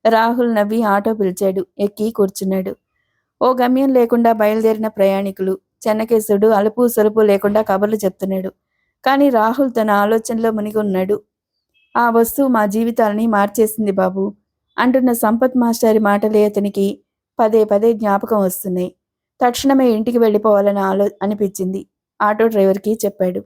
రాహుల్ నవ్వి ఆటో పిలిచాడు. ఎక్కి కూర్చున్నాడు. ఓ గమ్యం లేకుండా బయలుదేరిన ప్రయాణికులు. చెన్నకేశుడు అలుపు సొలుపు లేకుండా కబుర్లు చెప్తున్నాడు. కానీ రాహుల్ తన ఆలోచనలో మునిగి ఉన్నాడు. ఆ వస్తువు మా జీవితాలని మార్చేసింది బాబు అంటున్న సంపత్ మాస్టారి మాటలే అతనికి పదే పదే జ్ఞాపకం వస్తున్నాయి. తక్షణమే ఇంటికి వెళ్ళిపోవాలని అనిపించింది. ఆటో డ్రైవర్కి చెప్పాడు.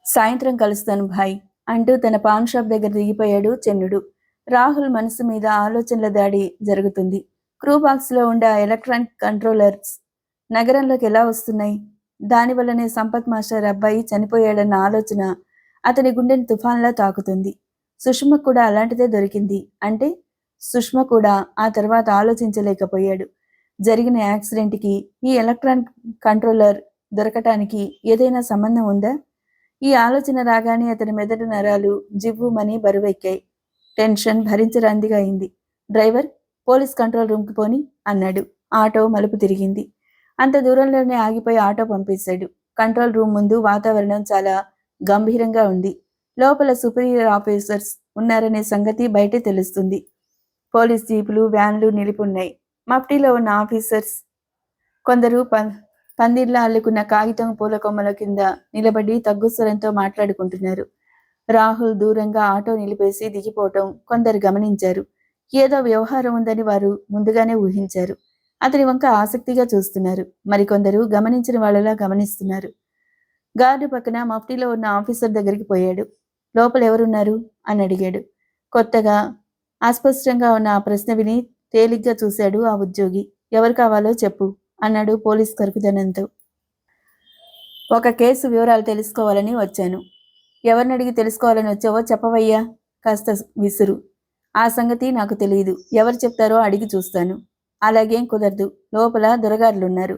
సాయంత్రం కలుస్తాను భాయ్ అంటూ తన పాన్ షాప్ దగ్గర దిగిపోయాడు చెన్నుడు. రాహుల్ మనసు మీద ఆలోచనల దాడి జరుగుతుంది. క్రూ బాక్స్లో ఉండే ఎలక్ట్రానిక్ కంట్రోలర్స్ నగరంలోకి ఎలా వస్తున్నాయి? దానివల్లనే సంపత్ మాస్టర్ అబ్బాయి చనిపోయాడన్న ఆలోచన అతని గుండెని తుఫాన్లా తాకుతుంది. సుష్మ కూడా అలాంటిదే దొరికింది అంటే సుష్మ కూడా ఆ తర్వాత ఆలోచించలేకపోయాడు. జరిగిన యాక్సిడెంట్కి ఈ ఎలక్ట్రానిక్ కంట్రోలర్ దొరకటానికి ఏదైనా సంబంధం ఉందా? ఈ ఆలోచన రాగానే అతని మెదడు నరాలు జివ్వుమని బరువెక్కాయి. టెన్షన్ భరించరాందిగా అయింది. డ్రైవర్, పోలీస్ కంట్రోల్ రూమ్కి పోని అన్నాడు. ఆటో మలుపు తిరిగింది. అంత దూరంలోనే ఆగిపోయి ఆటో పంపేశాడు. కంట్రోల్ రూమ్ ముందు వాతావరణం చాలా గంభీరంగా ఉంది. లోపల సుపీరియర్ ఆఫీసర్స్ ఉన్నారనే సంగతి బయటే తెలుస్తుంది. పోలీస్ జీపులు, వ్యాన్లు నిలిపున్నాయి. మఫ్టీలో ఉన్న ఆఫీసర్స్ కొందరు పందిర్లా అల్లుకున్న కాగితం పూల కొమ్మల కింద నిలబడి తగ్గుస్వరంతో మాట్లాడుకుంటున్నారు. రాహుల్ దూరంగా ఆటో నిలిపేసి దిగిపోవటం కొందరు గమనించారు. ఏదో వ్యవహారం ఉందని వారు ముందుగానే ఊహించారు. అతని వంక ఆసక్తిగా చూస్తున్నారు. మరికొందరు గమనించిన వాళ్ళలా గమనిస్తున్నారు. గార్డు పక్కన మఫ్టీలో ఉన్న ఆఫీసర్ దగ్గరికి పోయాడు. లోపల ఎవరున్నారు అని అడిగాడు. కొత్తగా అస్పష్టంగా ఉన్న ఆ ప్రశ్న విని తేలిగ్గా చూశాడు ఆ ఉద్యోగి. ఎవరు కావాలో చెప్పు అన్నాడు పోలీస్ కరుకుదనంతో. ఒక కేసు వివరాలు తెలుసుకోవాలని వచ్చాను. ఎవరిని అడిగి తెలుసుకోవాలని వచ్చావో చెప్పవయ్యా. కాస్త విసురు. ఆ సంగతి నాకు తెలియదు. ఎవరు చెప్తారో అడిగి చూస్తాను. అలాగేం కుదరదు. లోపల దొరగారులున్నారు.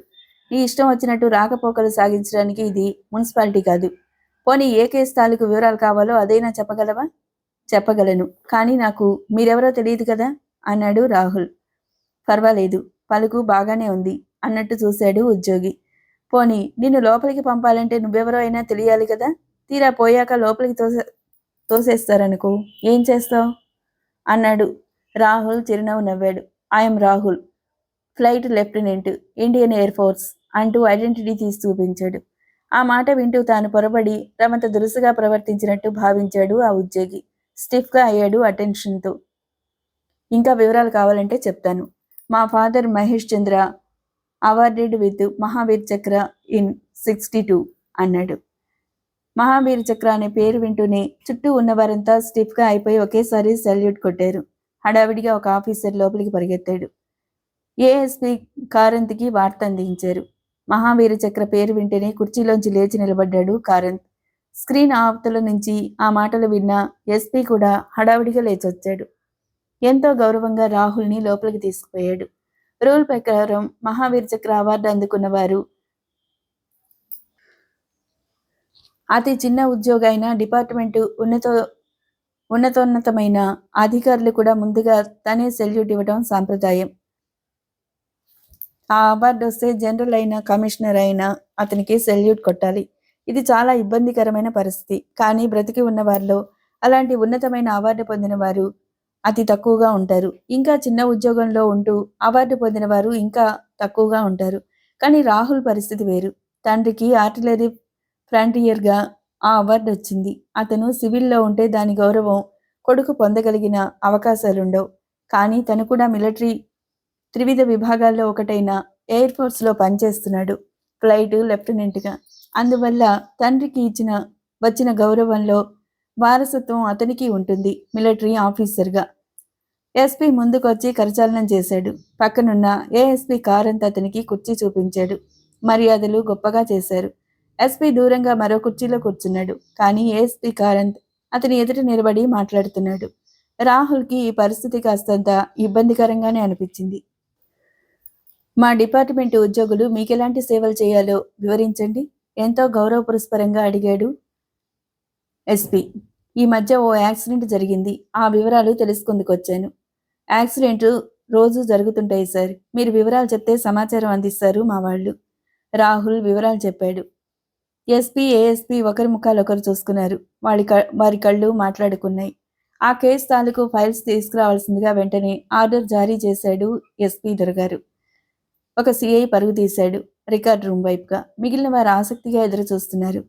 నీ ఇష్టం వచ్చినట్టు రాకపోకలు సాగించడానికి ఇది మున్సిపాలిటీ కాదు. పోనీ ఏ కేసు తాలూకు వివరాలు కావాలో అదైనా చెప్పగలవా? చెప్పగలను, కానీ నాకు మీరెవరో తెలియదు కదా అన్నాడు రాహుల్. పర్వాలేదు, పలుకు బాగానే ఉంది అన్నట్టు చూశాడు ఉద్యోగి. పోనీ నిన్ను లోపలికి పంపాలంటే నువ్వెవరో అయినా తెలియాలి కదా. తీరా పోయాక లోపలికి తోసేస్తారనుకో, ఏం చేస్తావు అన్నాడు. రాహుల్ చిరునవ్వు నవ్వాడు. I'm Rahul, flight lieutenant, Indian air force అంటూ ఐడెంటిటీ తీసి చూపించాడు. ఆ మాట వింటూ తాను పొరబడి రమంత దురుసుగా ప్రవర్తించినట్టు భావించాడు ఆ ఉద్యోగి. స్టిఫ్గా అయ్యాడు అటెన్షన్తో. ఇంకా వివరాలు కావాలంటే చెప్తాను. మా father Mahesh Chandra awarded with Mahavir చక్ర ఇన్ 62 అన్నాడు. మహావీర్ చక్ర అనే పేరు వింటూనే చుట్టూ ఉన్నవారంతా స్టిఫ్గా అయిపోయి ఒకేసారి సెల్యూట్ కొట్టారు. హడావిడిగా ఒక ఆఫీసర్ లోపలికి పరిగెత్తాడు. ఏఎస్పీ కారంత్కి వార్త అందించారు. మహావీర చక్ర పేరు వింటేనే కుర్చీలోంచి లేచి నిలబడ్డాడు కారంత్. స్క్రీన్ అవతల నుంచి ఆ మాటలు విన్న ఎస్పీ కూడా హడావిడిగా లేచొచ్చాడు. ఎంతో గౌరవంగా రాహుల్ని లోపలికి తీసుకుపోయాడు. రూల్ ప్రకారం మహావీర చక్ర అవార్డు అందుకున్న వారు అతి చిన్న ఉద్యోగ అయిన డిపార్ట్మెంటు ఉన్నతోన్నతమైన అధికారులు కూడా ముందుగా తనే సెల్యూట్ ఇవ్వడం సాంప్రదాయం. ఆ అవార్డు వస్తే జనరల్ అయినా కమిషనర్ అయినా అతనికి సెల్యూట్ కొట్టాలి. ఇది చాలా ఇబ్బందికరమైన పరిస్థితి. కానీ బ్రతికి ఉన్న వారిలో అలాంటి ఉన్నతమైన అవార్డు పొందిన వారు అతి తక్కువగా ఉంటారు. ఇంకా చిన్న ఉద్యోగంలో ఉంటూ అవార్డు పొందిన వారు ఇంకా తక్కువగా ఉంటారు. కానీ రాహుల్ పరిస్థితి వేరు. తండ్రికి ఆర్టిలరీ ఫ్రాంటియర్గా ఆ అవార్డు వచ్చింది. అతను సివిల్లో ఉంటే దాని గౌరవం కొడుకు పొందగలిగిన అవకాశాలుండవు. కానీ తను కూడా మిలిటరీ త్రివిధ విభాగాల్లో ఒకటైన ఎయిర్ ఫోర్స్లో పనిచేస్తున్నాడు, ఫ్లైట్ లెఫ్టినెంట్గా. అందువల్ల తండ్రికి వచ్చిన గౌరవంలో వారసత్వం అతనికి ఉంటుంది, మిలిటరీ ఆఫీసర్గా. ఎస్పీ ముందుకొచ్చి కరచాలనం చేశాడు. పక్కనున్న ఏఎస్పీ కారంత్ అతనికి కుర్చీ చూపించాడు. మర్యాదలు గొప్పగా చేశారు. ఎస్పీ దూరంగా మరో కుర్చీలో కూర్చున్నాడు. కానీ ఏఎస్పీ కారంత్ అతని ఎదుట నిలబడి మాట్లాడుతున్నాడు. రాహుల్కి ఈ పరిస్థితి కాస్తంత ఇబ్బందికరంగానే అనిపించింది. మా డిపార్ట్మెంట్ ఉద్యోగులు మీకెలాంటి సేవలు చేయాలో వివరించండి, ఎంతో గౌరవపురస్పరంగా అడిగాడు ఎస్పీ. ఈ మధ్య ఓ యాక్సిడెంట్ జరిగింది, ఆ వివరాలు తెలుసుకుందుకొచ్చాను. యాక్సిడెంట్ రోజు జరుగుతుంటాయి సార్, మీరు వివరాలు చెప్తే సమాచారం అందిస్తారు మా వాళ్ళు. రాహుల్ వివరాలు చెప్పాడు. ఎస్పీ ఏఎస్పీ ఒకరి ముఖాలు ఒకరు చూసుకున్నారు. వారి కళ్ళు మాట్లాడుకున్నాయి. ఆ కేసు తాలూకు ఫైల్స్ తీసుకురావాల్సిందిగా వెంటనే ఆర్డర్ జారీ చేశాడు ఎస్పీ దొరగారు. ఒక సిఐ పరుగు తీశాడు రికార్డ్ రూమ్ వైపుగా. మిగిలిన వారు ఆసక్తిగా ఎదురు చూస్తున్నారు.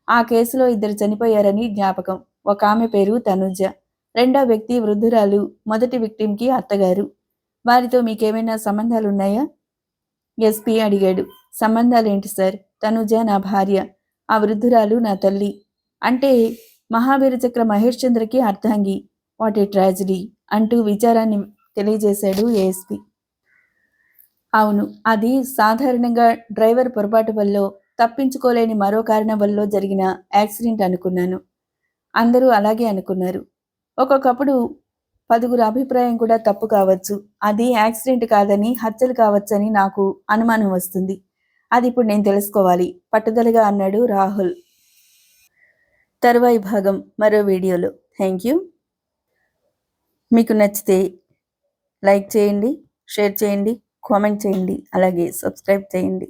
ఆ కేసులో 2 చనిపోయారని జ్ఞాపకం. ఒక ఆమె పేరు తనుజ, రెండో వ్యక్తి వృద్ధురాలు, మొదటి విక్టిమ్కి అత్తగారు. వారితో మీకేమైనా సంబంధాలున్నాయా? ఎస్పీ అడిగాడు. సంబంధాలేంటి సార్? తనుజ నా భార్య, ఆ వృద్ధురాలు నా తల్లి. అంటే మహావీర చక్ర మహేష్ చంద్రకి అర్ధాంగి. వాట్ ఏ ట్రాజడీ అంటూ విచారాన్ని తెలియజేశాడు ఏఎస్పీ. అవును, అది సాధారణంగా డ్రైవర్ పొరపాటు వల్ల, తప్పించుకోలేని మరో కారణం వల్ల జరిగిన యాక్సిడెంట్ అనుకున్నాను. అందరూ అలాగే అనుకున్నారు. ఒక్కొక్కప్పుడు 10గురు అభిప్రాయం కూడా తప్పు కావచ్చు. అది యాక్సిడెంట్ కాదని హత్యలు కావచ్చని నాకు అనుమానం వస్తుంది. అది ఇప్పుడు నేను తెలుసుకోవాలి పట్టుదలగా అన్నాడు రాహుల్. తరువాయి భాగం మరో వీడియోలో. Thank you. మీకు నచ్చితే లైక్ చేయండి, షేర్ చేయండి, కామెంట్ చేయండి, అలాగే సబ్స్క్రైబ్ చేయండి.